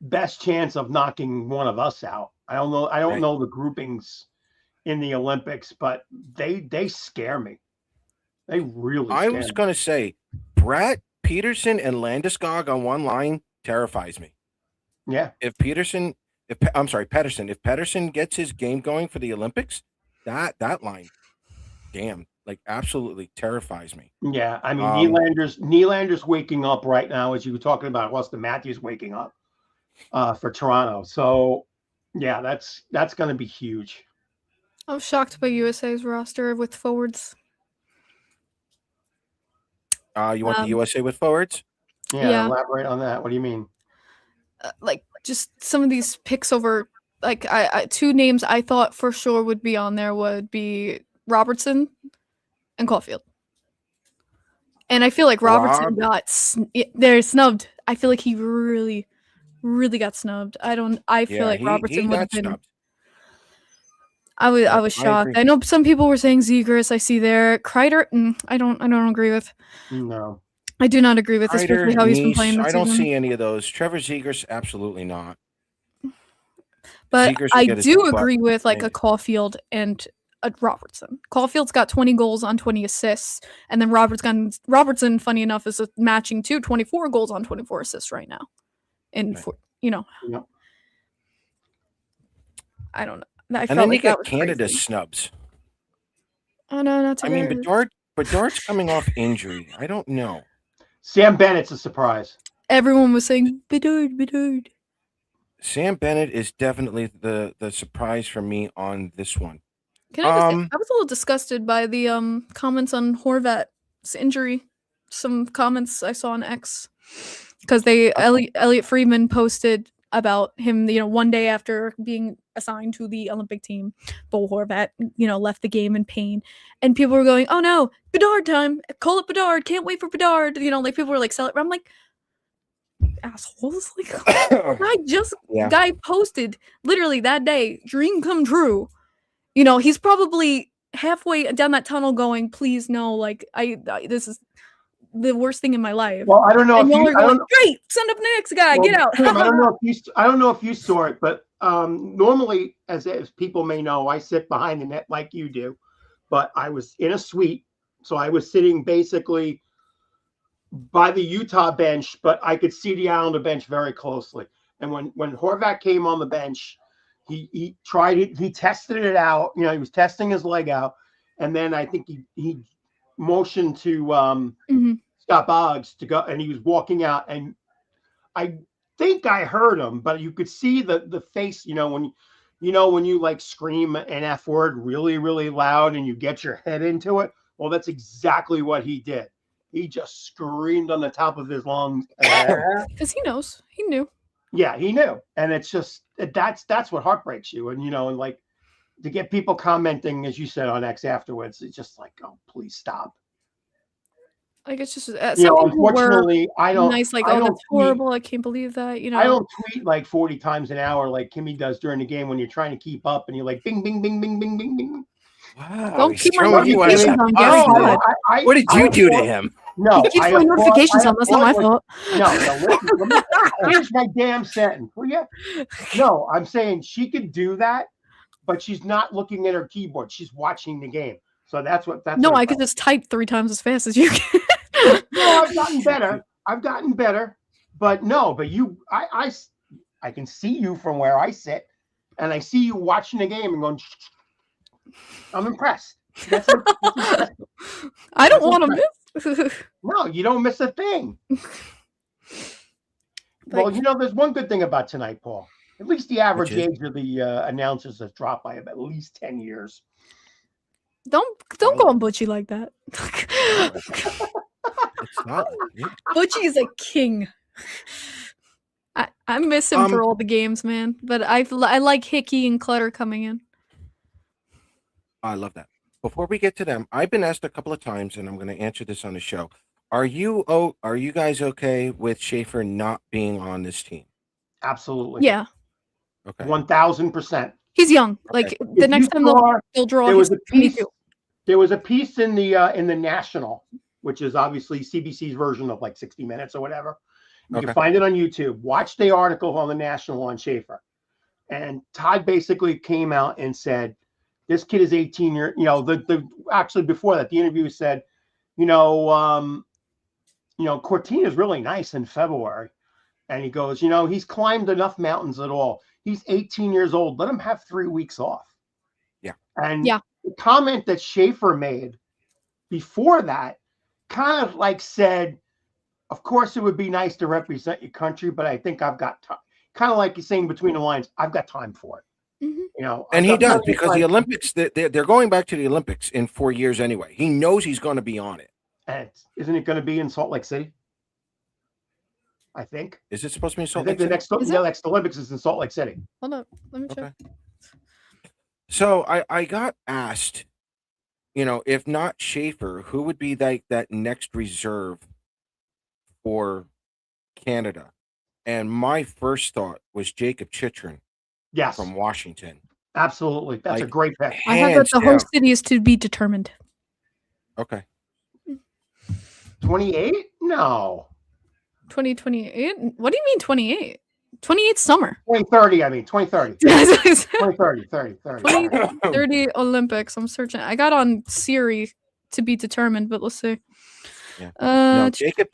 best chance of knocking one of us out. I don't know the groupings in the Olympics, but they scare me. They really scare me. I was going to say, Brett Peterson and Landeskog on one line terrifies me. Yeah. If Pedersen gets his game going for the Olympics, that line, damn, like absolutely terrifies me. Yeah, I mean, Nylander's waking up right now, as you were talking about. Austin Matthews waking up for Toronto. So, yeah, that's going to be huge. I was shocked by USA's roster with forwards. You want the USA with forwards? Yeah, elaborate on that. What do you mean? Like just some of these picks over, like I two names I thought for sure would be on there would be Robertson and Caulfield. And I feel like Robertson they're snubbed. I feel like he really, really got snubbed. I feel like Robertson would have been snubbed. I was shocked. I know some people were saying Zegras. I see there. Kreider, I don't agree with. No. I do not agree with, Kreider, especially how he's been playing this I don't season. see any of those. Trevor Zegras, absolutely not. But I do agree with like a Caulfield and a Robertson. Caulfield's got 20 goals on 20 assists, and then Robertson, funny enough, is matching 24 goals on 24 assists right now. And I don't know. I felt like that was Canada crazy. snubs. Oh no, not too mean, Bedard's coming off injury. I don't know. Sam Bennett's a surprise. Everyone was saying Bedard. Sam Bennett is definitely the surprise for me on this one. Can I just say, I was a little disgusted by the comments on Horvat's injury. Some comments I saw on X because Elliot Friedman posted about him, one day after being assigned to the Olympic team. Bo Horvat, left the game in pain, and people were going, "Oh no, Bedard time! Call it Bedard! Can't wait for Bedard!" Like people were like celebrating. I'm like, assholes! Like, guy posted literally that day, dream come true. He's probably halfway down that tunnel going, "Please no! Like this is the worst thing in my life." Well, I don't know. And y'all are going, "Great, send up the next guy, get out." Tim, I don't know if you saw it, but normally, as people may know, I sit behind the net like you do, but I was in a suite, so I was sitting basically by the Utah bench, but I could see the Islander bench very closely. And when Horvat came on the bench, he tried it, he tested it out. He was testing his leg out, and then I think he motioned to Scott Boggs to go, and he was walking out, and think I heard him, but you could see the face, when you like scream an F word really, really loud and you get your head into it. Well, that's exactly what he did. He just screamed on the top of his lungs. Because he knows. He knew. Yeah, he knew. And it's just that's what heartbreaks you. And and like to get people commenting, as you said on X afterwards, it's just like, oh, please stop. Like it's just some people unfortunately, were I don't. nice. Like, I oh, don't that's horrible. I can't believe that. I don't tweet like 40 times an hour like Kimmy does during the game when you're trying to keep up and you're like, bing, bing, bing, bing, bing, bing, bing. Wow, Don't keep my throwing you under notifications the on, bus, Gary. man. God. What did you do to him? No, He keeps my notifications on. That's not my fault. No, listen, let me finish my damn sentence. Will you? No, I'm saying she could do that, but she's not looking at her keyboard. She's watching the game. So that's what. No, I could just type 3 times as fast as you can. No, I've gotten better. But no, but I can see you from where I sit, and I see you watching the game and going, I'm impressed. That's impressive. I don't want to miss. No, you don't miss a thing. Well, there's one good thing about tonight, Paul. At least the average age of the announcers has dropped by at least 10 years. Don't go on Butchie like that. It's not. Butchie is a king. I miss him for all the games, man. But I like Hickey and Clutter coming in. I love that. Before we get to them, I've been asked a couple of times, and I'm going to answer this on the show. Are you guys okay with Schaefer not being on this team? Absolutely. Yeah. Okay. 1000%. He's young. Like the next time they'll draw. There was a piece. There was a piece in the National, which is obviously CBC's version of like 60 Minutes or whatever. You can find it on YouTube. Watch the article on the National on Schaefer. And Todd basically came out and said, this kid is 18 years, actually before that, the interview said, Cortina is really nice in February. And he goes, he's climbed enough mountains at all. He's 18 years old. Let him have 3 weeks off. Yeah. And the comment that Schaefer made before that kind of like said, of course, it would be nice to represent your country, but I think I've got time. Kind of like you're saying between the lines, I've got time for it. Mm-hmm. And he does, because the Olympics, they're going back to the Olympics in 4 years anyway. He knows he's going to be on it. And isn't it going to be in Salt Lake City? I think. Is it supposed to be in Salt Lake City? Next Olympics is in Salt Lake City. Hold up. Let me check. So I got asked, if not Schaefer, who would be that next reserve for Canada? And my first thought was Jacob Chitrin. Yes. From Washington. Absolutely. That's a great pick. I have that the host city is to be determined. Okay. 28? No. 2028? What do you mean 28? 28 summer. 2030, I mean. 2030. 2030, 2030 Olympics. I'm searching. I got on Siri to be determined, but let's see. Yeah. No, Jacob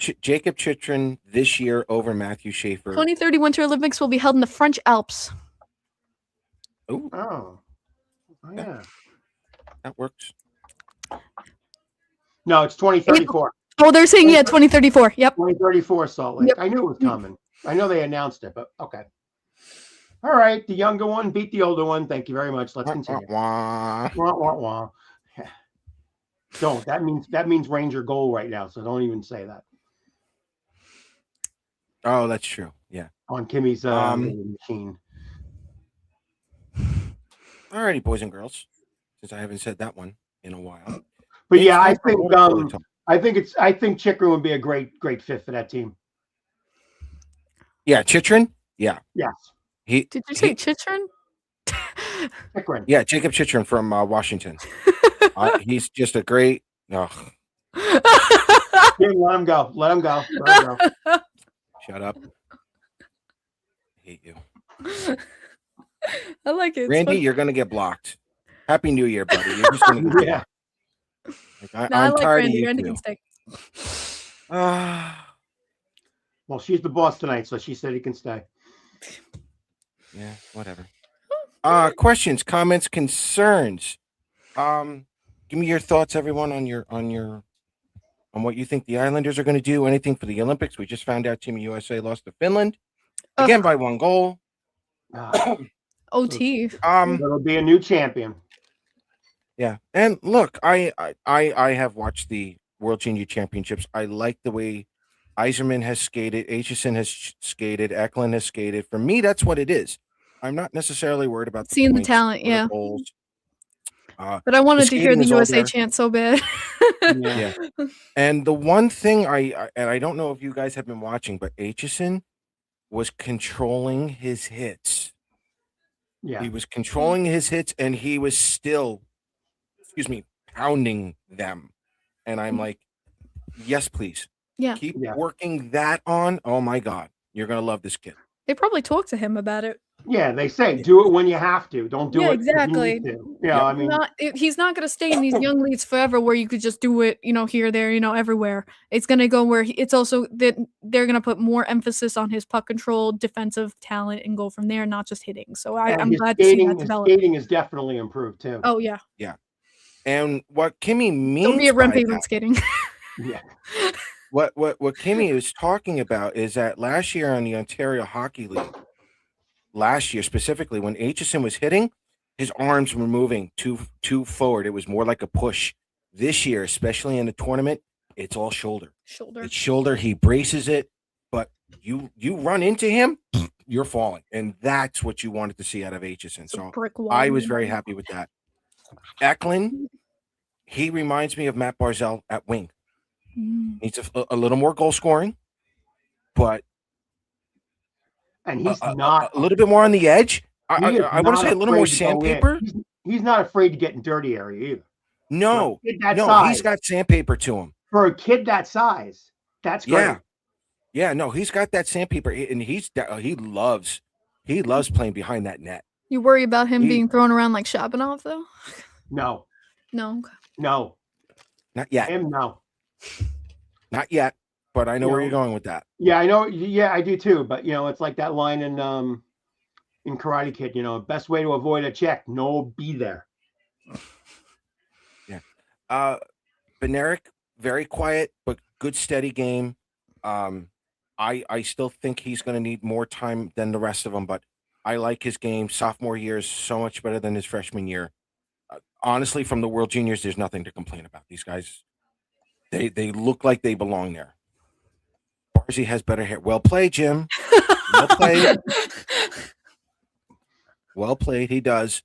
Chitrin this year over Matthew Schaefer. 2030 Winter Olympics will be held in the French Alps. Ooh. Oh, yeah. That works. No, it's 2034. Oh, they're saying 2034. Yep. 2034 Salt Lake. Yep. I knew it was coming. I know they announced it, but okay. All right, the younger one beat the older one. Thank you very much. Let's continue. Wah, wah, wah. Don't. That means Ranger goal right now, so don't even say that. Oh, that's true. Yeah. On Kimmy's machine. All righty, boys and girls. Since I haven't said that one in a while. But yeah, I think Chikrin would be a great fit for that team. Yeah, Chitrin? Yeah. Yes. Did you say Chitrin? Chikrin. Yeah, Jacob Chitrin from Washington. He's just a great. Let him go. Let him go. Shut up. I hate you. I like it. Randy, you're gonna get blocked. Happy New Year, buddy. You're just gonna get yeah. I'm tired Randy. of you. Randy can stay. Well, she's the boss tonight, so she said he can stay. Yeah, whatever. Questions, comments, concerns. Give me your thoughts, everyone, on what you think the Islanders are going to do. Anything for the Olympics? We just found out Team USA lost to Finland. again by 1 goal. Ah, OT. it'll be a new champion. Yeah, and look, I have watched the World Junior Championships. I like the way Iserman has skated, Aitchison has skated, Eklund has skated. For me, that's what it is. I'm not necessarily worried about the Seeing the points talent, or the yeah. goals. But I wanted to hear skating the is all USA there. chant so bad. Yeah. And the one thing I don't know if you guys have been watching, but Aitchison was controlling his hits. Yeah. He was controlling his hits, and he was still, pounding them. And I'm like, yes, please. Yeah. Keep Yeah. working that on. Oh my God. You're gonna love this kid. They probably talked to him about it. Yeah, they say do it when you have to. Don't do Yeah, it exactly. if you need to. Yeah, I mean, He's not going to stay in these young leagues forever where you could just do it, here, there, everywhere. It's going to go where it's also that they're going to put more emphasis on his puck control, defensive talent, and go from there, not just hitting. So I'm glad to see that develop. His skating is definitely improved too. Oh yeah. Yeah. And what Kimmy means Don't be a by Rempe that, skating. Yeah. what Kimmy is talking about is that last year on the Ontario Hockey League, last year specifically, when Aitchison was hitting, his arms were moving too forward. It was more like a push. This year, especially in the tournament, it's all shoulder. Shoulder. It's shoulder. He braces it, but you run into him, you're falling, and that's what you wanted to see out of Aitchison. It's a So brick wall. I was very happy with that. Eklund, he reminds me of Matt Barzal at wing. Needs a little more goal scoring, but And he's not a little bit more on the edge. I want to say a little more afraid to go in. sandpaper. He's not afraid to get in dirty area either. No, For a kid that no, size, he's got sandpaper to him. for a kid that size, that's great. Yeah, yeah, no, he's got that sandpaper, and he loves playing behind that net. You worry about him being thrown around like Shabanov though? No, No. no, Not yet, him no. not yet. But I know where you're going with that. Yeah, I know. Yeah, I do too. But it's like that line in Karate Kid. Best way to avoid a check, no, be there. Yeah. Benerick, very quiet but good steady game. I still think he's going to need more time than the rest of them, but I like his game. Sophomore year is so much better than his freshman year. Honestly, from the World Juniors, there's nothing to complain about. These guys, they look like they belong there. Barzy has better hair. Well played, Jim. Well played. Well played. He does.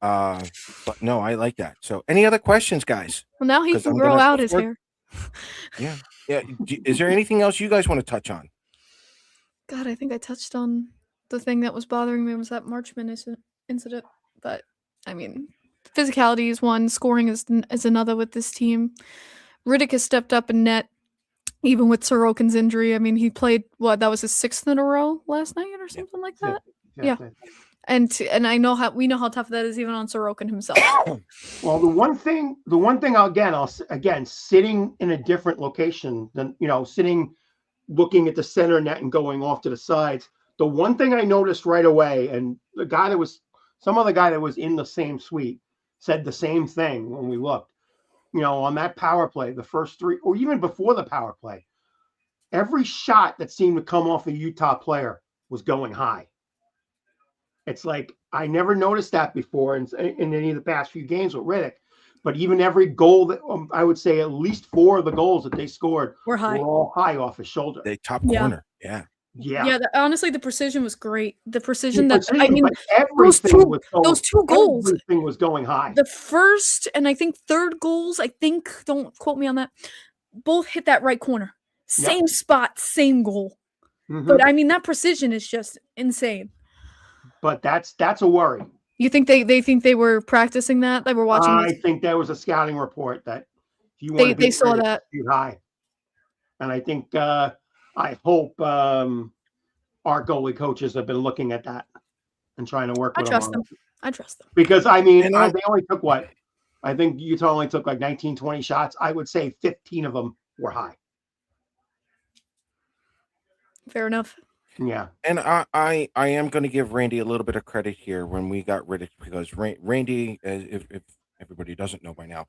But no, I like that. So, any other questions, guys? Well, now he can grow out his hair. Yeah. Yeah. Is there anything else you guys want to touch on? God, I think I touched on the thing that was bothering me was that Marchman incident. But I mean, physicality is one, scoring is another with this team. Riddick has stepped up in net, even with Sorokin's injury. I mean, he played that was his 6th in a row last night or something like that. Yeah. And I know we know how tough that is even on Sorokin himself. Well, the one thing I'll sitting in a different location than sitting looking at the center net and going off to the sides. The one thing I noticed right away, and some other guy that was in the same suite said the same thing when we looked. On that power play, the first 3, or even before the power play, every shot that seemed to come off a Utah player was going high. It's like I never noticed that before in any of the past few games with Riddick. But even every goal that I would say at least 4 of the goals that they scored were all high off his shoulder. They top corner. Yeah. Yeah. Honestly, the precision was great. The precision but those two goals, everything was going high. The first and I think third goals, don't quote me on that, both hit that right corner, same spot, same goal. Mm-hmm. But I mean, that precision is just insane. But that's a worry. You think they think they were practicing that? They were watching. I think there was a scouting report that if you want they saw that high, and I think I hope our goalie coaches have been looking at that and trying to work with them. I trust them because I mean they only took what I think Utah only took like 19, 20 shots. I would say 15 of them were high. Fair enough. Yeah, and I am going to give Randy a little bit of credit here when we got Riddick because Randy, if everybody doesn't know by now,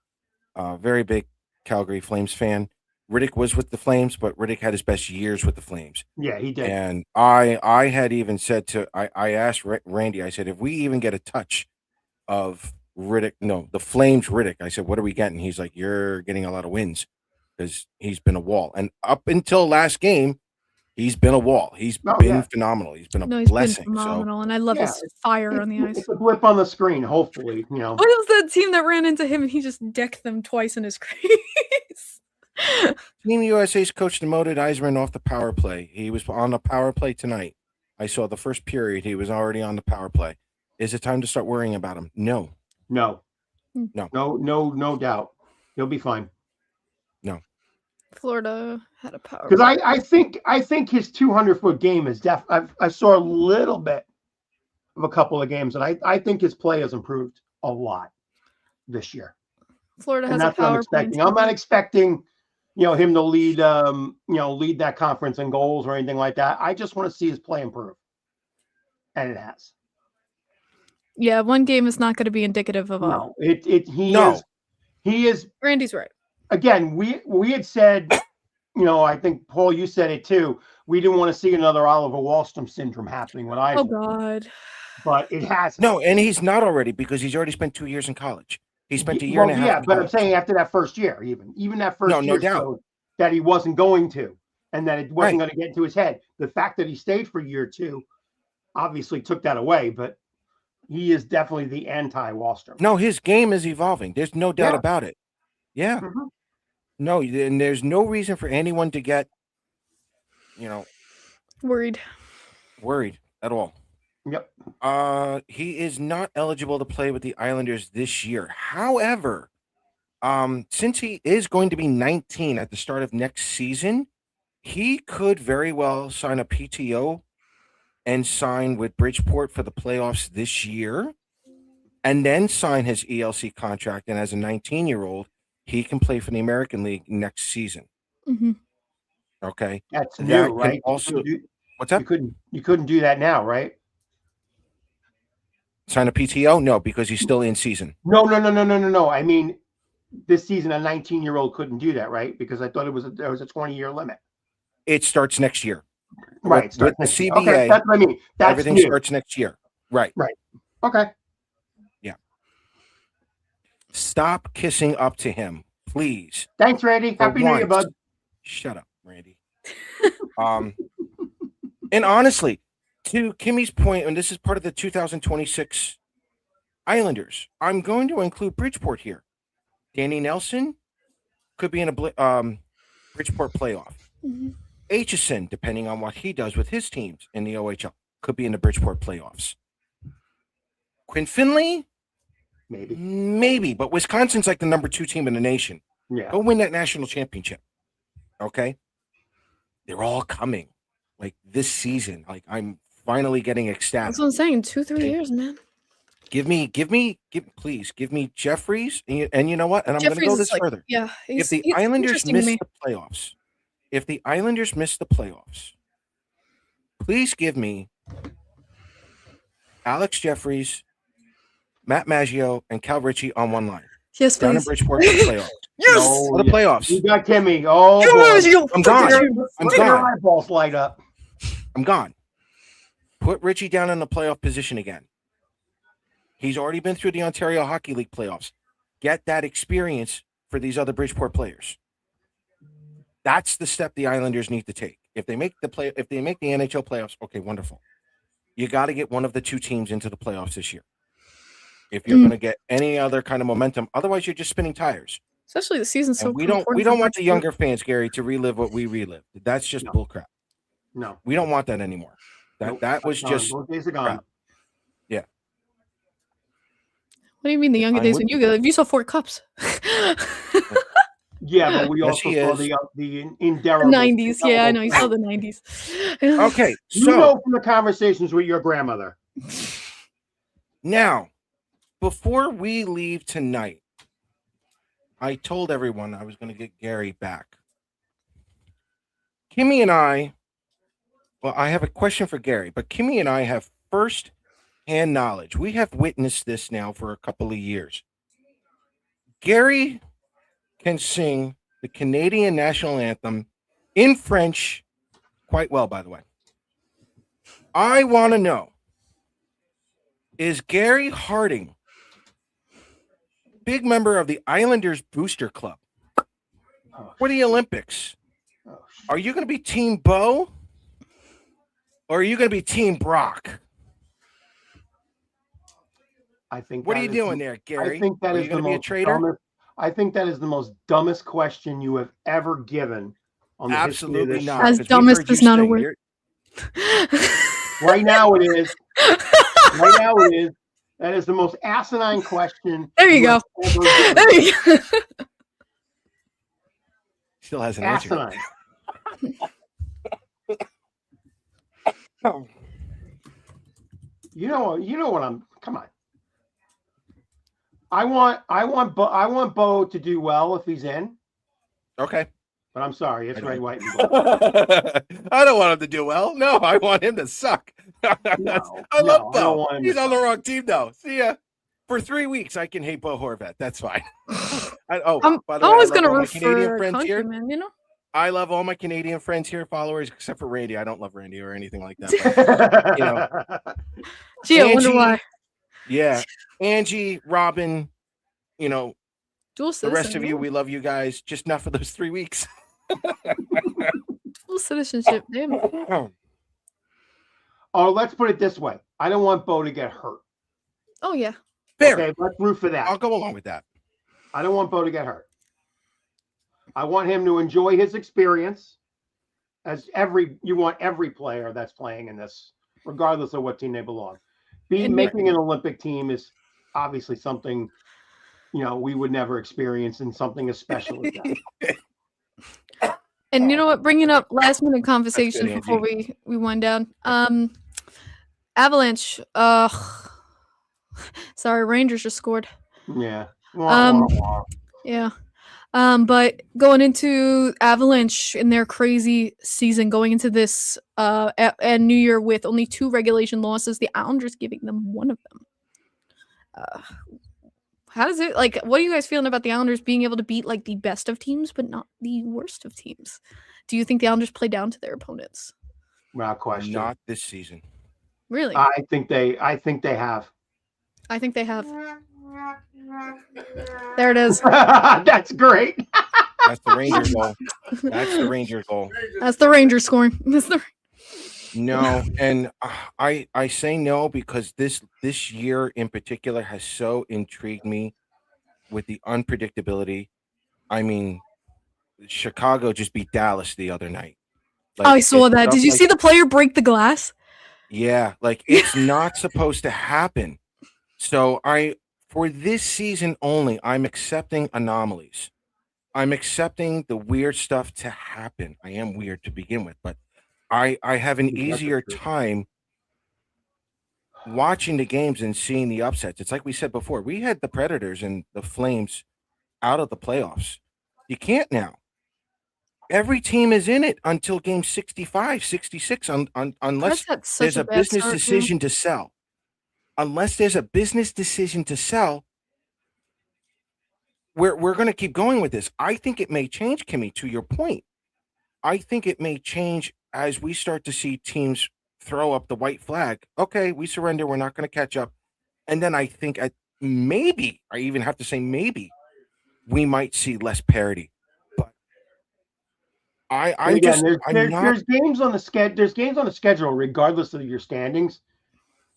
very big Calgary Flames fan. Riddick was with the Flames, but Riddick had his best years with the Flames. Yeah, he did. And I had even said I asked Randy, I said, if we even get a touch of Riddick, no, the Flames Riddick, I said, what are we getting? He's like, you're getting a lot of wins because he's been a wall. And up until last game, he's been a wall. He's been phenomenal. He's been a He's blessing. been phenomenal, and I love Yeah, his fire on the ice. It's a blip on the screen, hopefully, you know. What was that team that ran into him and he just decked them twice in his crease? Team USA's coach demoted Eisman off the power play. He was on the power play tonight. I saw the first period. He was already on the power play. Is it time to start worrying about him? No. No doubt. He'll be fine. No. Florida had a power. Because I think his 200-foot game is I saw a little bit of a couple of games, and I think his play has improved a lot this year. Florida has And that's a power what I'm expecting. I'm not expecting, him to lead lead that conference in goals or anything like that. I just want to see his play improve, and it has. Yeah, one game is not going to be indicative of No, he is. Randy's right. Again, we had said, I think Paul, you said it too. We didn't want to see another Oliver Wahlstrom syndrome happening with Eisner. Oh God! But it has. No, and he's not already because he's already spent 2 years in college. He spent a year and a half. Yeah, but I'm saying after that first year, even that first year, no doubt that he wasn't going to, and that it wasn't going to get into his head. The fact that he stayed for year two obviously took that away, but he is definitely the anti-Wahlstrom. No, his game is evolving. There's no doubt about it. Yeah. Mm-hmm. No, and there's no reason for anyone to get, worried at all. Yep. He is not eligible to play with the Islanders this year. However, since he is going to be 19 at the start of next season, he could very well sign a PTO and sign with Bridgeport for the playoffs this year, and then sign his ELC contract. And as a 19-year-old, he can play for the American League next season. Mm-hmm. Okay, that's new, right? Also, what's up? You couldn't do that now, right? Sign a PTO? No, because he's still in season. No. I mean, this season a 19-year-old couldn't do that, right? Because I thought there was a 20-year limit. It starts next year. Right. With the CBA, okay, that's what I mean. Everything starts next year. Right. Okay. Yeah. Stop kissing up to him, please. Thanks, Randy. Happy New Year, bud. Shut up, Randy. And honestly, to Kimmy's point, and this is part of the 2026 Islanders, I'm going to include Bridgeport here. Danny Nelson could be in a Bridgeport playoff. Mm-hmm. Aitchison, depending on what he does with his teams in the OHL, could be in the Bridgeport playoffs. Quinn Finley, maybe, but Wisconsin's like the number 2 team in the nation. Yeah, go win that national championship. Okay, they're all coming like this season. Like I'm finally getting ecstatic. That's what I'm saying. 2-3 years, man. Please give me Jeffries, and you know what? And I'm going to go this further. Yeah, if the Islanders miss the playoffs, please give me Alex Jeffries, Matt Maggio, and Cal Ritchie on one line. Yes, down in please. Bridgeport for the playoffs. Yes, for the playoffs. You got Kimmy. Oh, I'm gone. I'm gone. Your eyeballs light up. I'm gone. Put Ritchie down in the playoff position again. He's already been through the Ontario Hockey League playoffs. Get that experience for these other Bridgeport players. That's the step the Islanders need to take. If they make the NHL playoffs, okay, wonderful. You got to get one of the 2 teams into the playoffs this year. If you're going to get any other kind of momentum, otherwise you're just spinning tires. Especially the season's so important. We don't want the younger fans, Gary, to relive what we relived. That's just bullcrap. No, we don't want that anymore. That was just those days are gone. Crap. Yeah. What do you mean the younger days when you go? You saw 4 cups. Yeah, but we also saw the indelible 90s. Yeah, I know. You saw the 90s. Okay, so you know from the conversations with your grandmother. Now, before we leave tonight, I told everyone I was going to get Gary back. Kimmy and I have a question for Gary, but Kimmy and I have first-hand knowledge. We have witnessed this now for a couple of years. Gary can sing the Canadian national anthem in French quite well, by the way. I want to know, is Gary Harding, big member of the Islanders Booster Club for the Olympics, are you going to be Team Bo or are you going to be Team Brock? I think. What are you doing there, Gary? I think that are is you going the to be a most traitor? dumbest. I think that is the most dumbest question you have ever given on the history of Absolutely this not. show. As 'cause dumb we've as heard does you not a sing. word. Right now it is. Right now it is. That is the most asinine question. There you go. have ever given. There you go. Still hasn't answered it. Asinine. Oh. You know what I'm. Come on. I want Bo to do well if he's in, Okay. but I'm sorry, it's I red, don't. white, and blue. I don't want him to do well. No, I want him to suck. I love I don't Bo. want him He's to on the suck. wrong team, though. See ya. For 3 weeks, I can hate Bo Horvat. That's fine. I'm by the way, always I love gonna all my root Canadian for friends here. countrymen, you know. I love all my Canadian friends here, followers, except for Randy. I don't love Randy or anything like that. But, you know, Gee, I wonder Angie, why. yeah, Angie, Robin, you know, Dual the rest citizen. of you, we love you guys. Just not for those 3 weeks. Dual citizenship. Damn. Oh, let's put it this way. I don't want Bo to get hurt. Oh yeah. Fair. Okay, let's root for that. I'll go along with that. I don't want Bo to get hurt. I want him to enjoy his experience. You want every player that's playing in this, regardless of what team they belong. Making an Olympic team is obviously something, we would never experience, and something as special as that. And you know what? Bringing up last minute conversation good, before we wind down. Avalanche. Sorry, Rangers just scored. Yeah. Yeah. But going into Avalanche in their crazy season, going into this and New Year with only 2 regulation losses, the Islanders giving them one of them. How does it what are you guys feeling about the Islanders being able to beat like the best of teams, but not the worst of teams? Do you think the Islanders play down to their opponents? Without question. Not this season. Really? I think they have. I think they have. There it is. That's great. That's the Rangers goal. That's the Rangers goal. That's the Rangers scoring. No, and I say no because this year in particular has so intrigued me with the unpredictability. I mean, Chicago just beat Dallas the other night. I saw that. Did you see the player break the glass? Yeah, it's not supposed to happen. So for this season only, I'm accepting anomalies. I'm accepting the weird stuff to happen. I am weird to begin with, but I have an easier time watching the games and seeing the upsets. It's like we said before, we had the Predators and the Flames out of the playoffs. You can't now. Every team is in it until game 65, 66, unless there's a business decision to sell. Unless there's a business decision to sell, we're going to keep going with this. I think it may change, Kimmy, to your point. I think it may change as we start to see teams throw up the white flag. Okay, we surrender. We're not going to catch up. And then I think maybe, I even have to say maybe, we might see less parity. But there's games on the schedule. There's games on the schedule, regardless of your standings,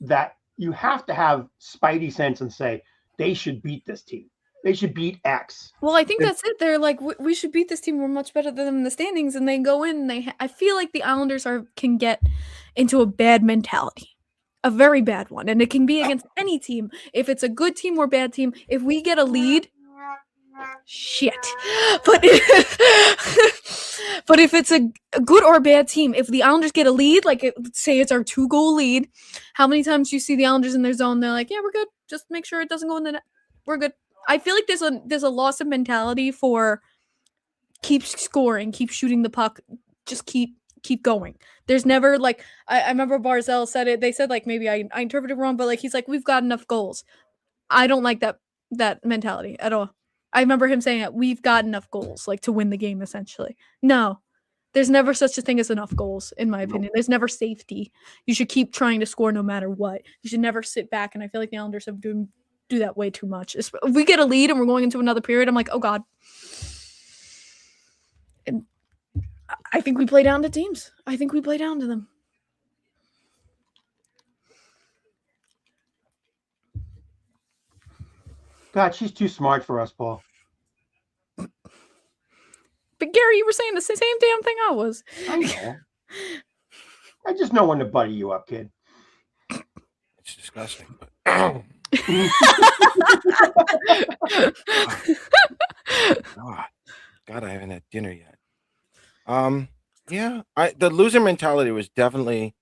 that you have to have spidey sense and say they should beat this team. They should beat X. Well, I think that's it. They're like, we should beat this team. We're much better than them in the standings, and they go in. And I feel like the Islanders can get into a bad mentality, a very bad one, and it can be against any team. If it's a good team or bad team, if we get a lead, shit. But if it's a good or bad team, if the Islanders get a lead, say it's our 2-goal lead, how many times do you see the Islanders in their zone? They're like, yeah, we're good. Just make sure it doesn't go in the net. We're good. I feel like there's a loss of mentality for keep scoring, keep shooting the puck, just keep going. There's never I remember Barzell said it. They said maybe I interpreted it wrong, but he's like, we've got enough goals. I don't like that mentality at all. I remember him saying that we've got enough goals, like to win the game. Essentially, no, there's never such a thing as enough goals, in my opinion. There's never safety. You should keep trying to score no matter what. You should never sit back, and I feel like the Islanders have do that way too much. If we get a lead and we're going into another period, I'm like, oh god. And I think we play down to teams. I think we play down to them. God, she's too smart for us, Paul. But Gary, you were saying the same damn thing I was. I know. I just know when to buddy you up, kid. It's disgusting. But... God, I haven't had dinner yet. Yeah, the loser mentality was definitely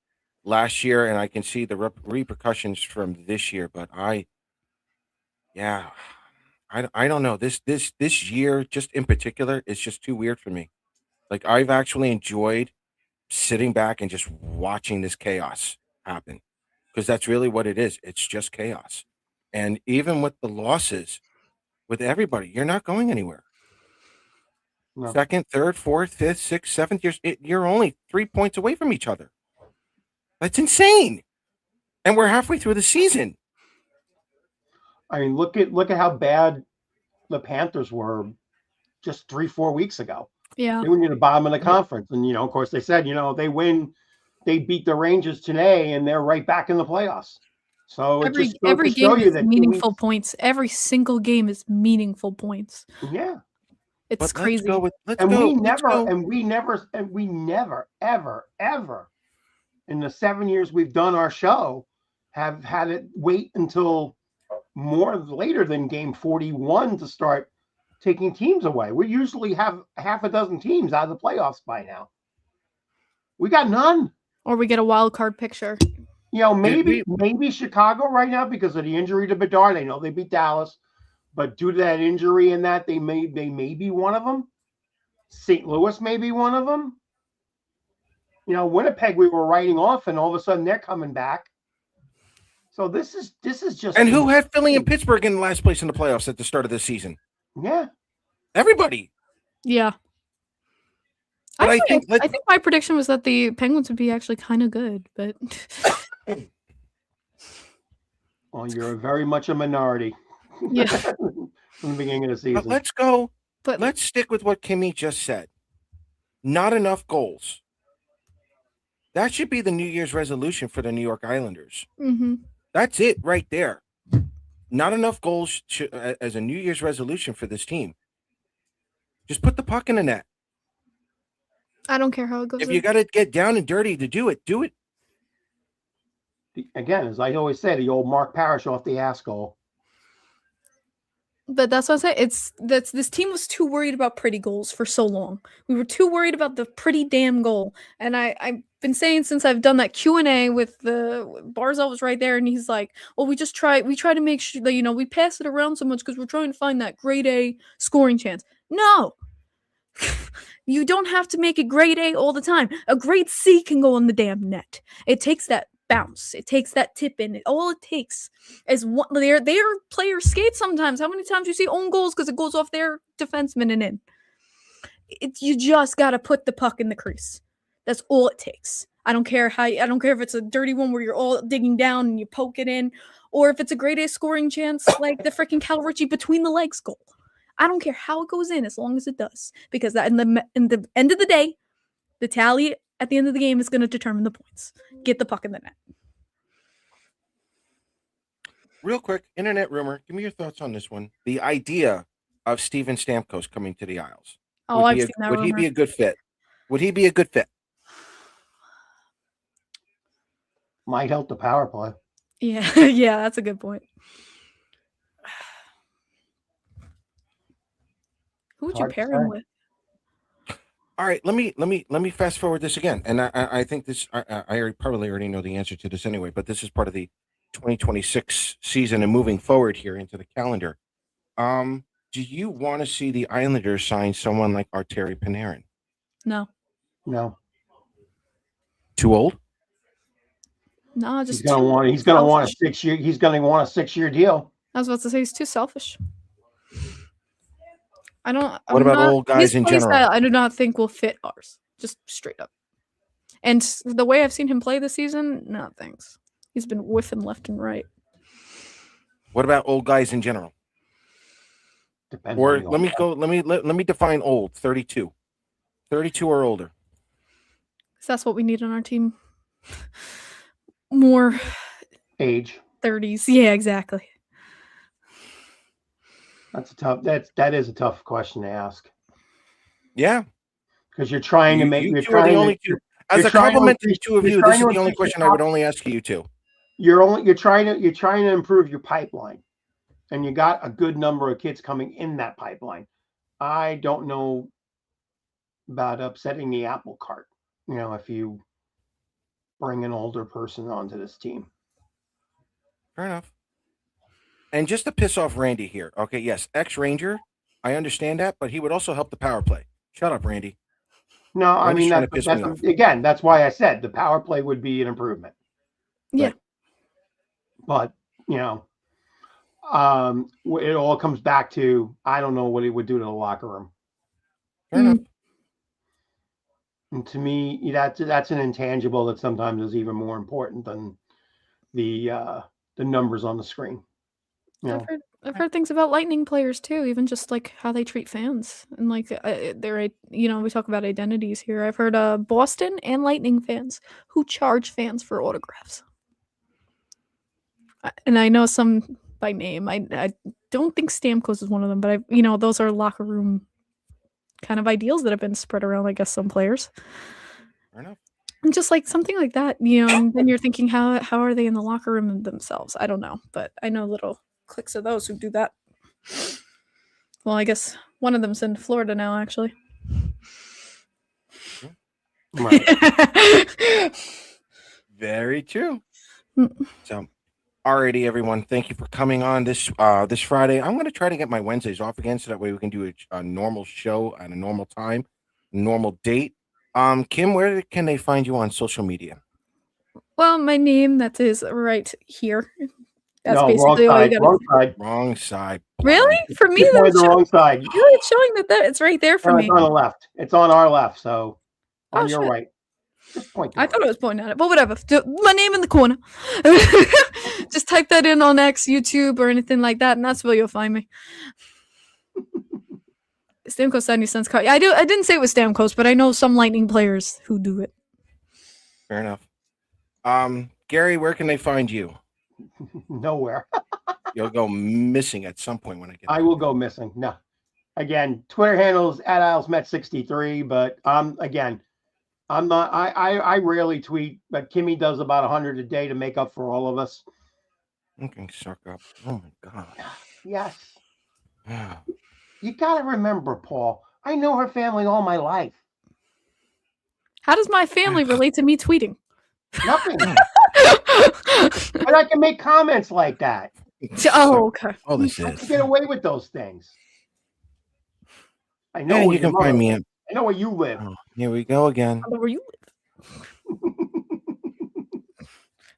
last year, and I can see the repercussions from this year. But I don't know. This year, just in particular, it's just too weird for me. Like I've actually enjoyed sitting back and just watching this chaos happen, because that's really what it is. It's just chaos. And even with the losses, with everybody, you're not going anywhere. No. Second, third, fourth, fifth, sixth, seventh years, you're only 3 points away from each other. That's insane. And we're halfway through the season. I mean, look at how bad the Panthers were just 3-4 weeks ago. Yeah. They were near the bottom of the conference. And, of course, they said, they win, they beat the Rangers today, and they're right back in the playoffs. So every game is meaningful points. Every single game is meaningful points. Yeah. It's crazy. We never, ever in the 7 years we've done our show have had it wait until more later than game 41 to start taking teams away. We usually have half a dozen teams out of the playoffs by now. We got none. Or we get a wild card picture. Maybe Chicago right now because of the injury to Bedard. They know they beat Dallas. But due to that injury and that, they may be one of them. St. Louis may be one of them. Winnipeg we were writing off, and all of a sudden they're coming back. So this is just. And who had Philly and Pittsburgh in last place in the playoffs at the start of the season? Yeah, everybody. Yeah. But I think my prediction was that the Penguins would be actually kind of good, but. Well, you're very much a minority. Yeah. From the beginning of the season. But let's go. But let's stick with what Kimmy just said. Not enough goals. That should be the New Year's resolution for the New York Islanders. Mm-hmm. That's it right there. Not enough goals as a New Year's resolution for this team. Just put the puck in the net. I don't care how it goes. If you got to get down and dirty to do it, do it. Again, as I always say, the old Mark Parrish off the ass goal. But that's what I'm saying. This team was too worried about pretty goals for so long. We were too worried about the pretty damn goal. And I've been saying since I've done that Q&A with Barzal was right there, and he's like, well, we try to make sure that, we pass it around so much because we're trying to find that grade A scoring chance. No. You don't have to make it grade A all the time. A grade C can go on the damn net. It takes that bounce. It takes that tip in. All it takes is one. Their players skate sometimes. How many times you see own goals because it goes off their defenseman and in? You just got to put the puck in the crease. That's all it takes. I don't care if it's a dirty one where you're all digging down and you poke it in, or if it's a grade A scoring chance like the freaking Cal Ritchie between the legs goal. I don't care how it goes in as long as it does, because that in the end of the day, the tally at the end of the game is going to determine the points. Get the puck in the net. Real quick, internet rumor. Give me your thoughts on this one. The idea of Steven Stamkos coming to the Isles. Oh, I've seen that rumor. Would he be a good fit? Might help the power play. Yeah, yeah, that's a good point. Who would you pair him with? All right, let me fast forward this again, and I think this I probably already know the answer to this anyway, but this is part of the 2026 season and moving forward here into the calendar. Do you want to see the Islanders sign someone like Arturi Panarin? No. Too old? No, just he's gonna want a 6-year deal. I was about to say he's too selfish. I don't. What I'm about not, old guys his in play general? style, I do not think will fit ours. Just straight up. And the way I've seen him play this season, no thanks. He's been whiffing left and right. What about old guys in general? Depends on Or the let me old go. Let me define old. 32, 32 or older. 'Cause that's what we need on our team. More age. 30s. Yeah, exactly. That's a tough. That is a tough question to ask Yeah, because you're trying to make. you You're two are the trying only to. two. As You're a trying to compliment to the increase. two of You're you, trying this is to the only increase your question I would top. only ask you two. You're trying to improve your pipeline, and you got a good number of kids coming in that pipeline. I don't know about upsetting the apple cart. If you bring an older person onto this team. Fair enough. And just to piss off Randy here, okay? Yes, ex-Ranger, I understand that, but he would also help the power play. Shut up, Randy. No, I Randy's mean trying to piss me off. again. That's why I said the power play would be an improvement. Yeah. Right. But it all comes back to I don't know what it would do to the locker room. Fair enough. And to me, that's an intangible that sometimes is even more important than the numbers on the screen. I've heard things about Lightning players too, even just like how they treat fans and like we talk about identities here. I've heard Boston and Lightning fans who charge fans for autographs, and I know some by name. I don't think Stamkos is one of them, but those are locker room kind of ideals that have been spread around. I guess some players. Fair enough. And just like something like that, and then you're thinking, how are they in the locker room themselves? I don't know, but I know little cliques of those who do that. Well, I guess one of them's in Florida now, actually. Right. Very true. So, alrighty, everyone. Thank you for coming on this Friday. I'm going to try to get my Wednesdays off again, so that way we can do a normal show at a normal time, normal date. Kim, where can they find you on social media? Well, my name that is right here. That's No, basically all you got. wrong side. Wrong side. Really? For me, It's the wrong side. really, it's showing that it's right there for No, me. it's on the left. It's on our left. So on Oh, your shit. right. Just point. I thought it was pointing at it, but whatever. My name in the corner. Just type that in on X, YouTube, or anything like that, and that's where you'll find me. Stamkos 70 cents card. I didn't say it was Stamkos, but I know some Lightning players who do it. Fair enough. Gary, where can they find you? Nowhere. You'll go missing at some point when I get there. I will go missing. No. Again, Twitter handles at IslesMet63, but again, I'm not. I rarely tweet, but Kimmy does about 100 a day to make up for all of us. Okay, suck up. Oh my god. Yes. You got to remember, Paul. I know her family all my life. How does my family relate to me tweeting? Nothing. But I can make comments like that. Oh, okay. All this I is. can get away with those things. I know Yeah, where you your can find mother me lives. I know where you live. Oh, here we go again. I know where you live.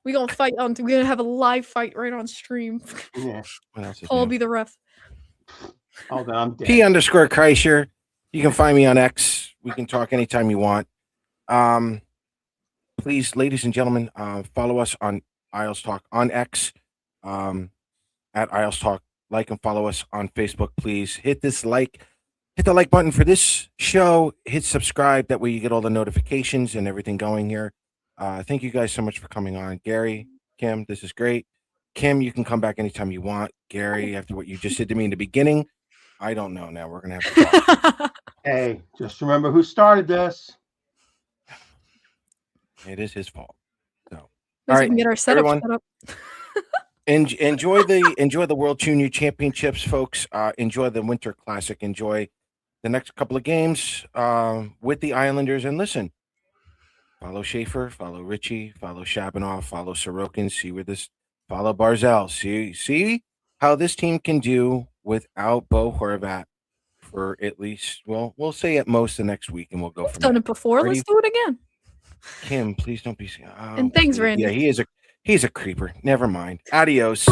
We're gonna fight on. We're gonna have a live fight right on stream. Yeah. What else is Paul new? be the ref. Oh, then I'm dead. P_Kreischer. You can find me on X. We can talk anytime you want. Please, ladies and gentlemen, follow us on Isles Talk on X, at Isles Talk. Like and follow us on Facebook, please. Hit the like button for this show. Hit subscribe. That way you get all the notifications and everything going here. Thank you guys so much for coming on. Gary, Kim, this is great. Kim, you can come back anytime you want. Gary, after what you just did to me in the beginning, I don't know now. We're going to have to talk. Hey, just remember who started this. It is his fault. So, All right, right, we can get our setup everyone. set up. Enjoy the World Junior Championships, folks. Enjoy the Winter Classic. Enjoy the next couple of games with the Islanders. And listen, follow Schaefer, follow Richie, follow Shabanoff, follow Sorokin. Follow Barzell. See how this team can do without Bo Horvat for at least, well, we'll say at most the next week, and we'll go We've from done there. it before. Let's do it again. Kim, please don't be. And thanks, Randy. Yeah, he's a creeper. Never mind. Adios.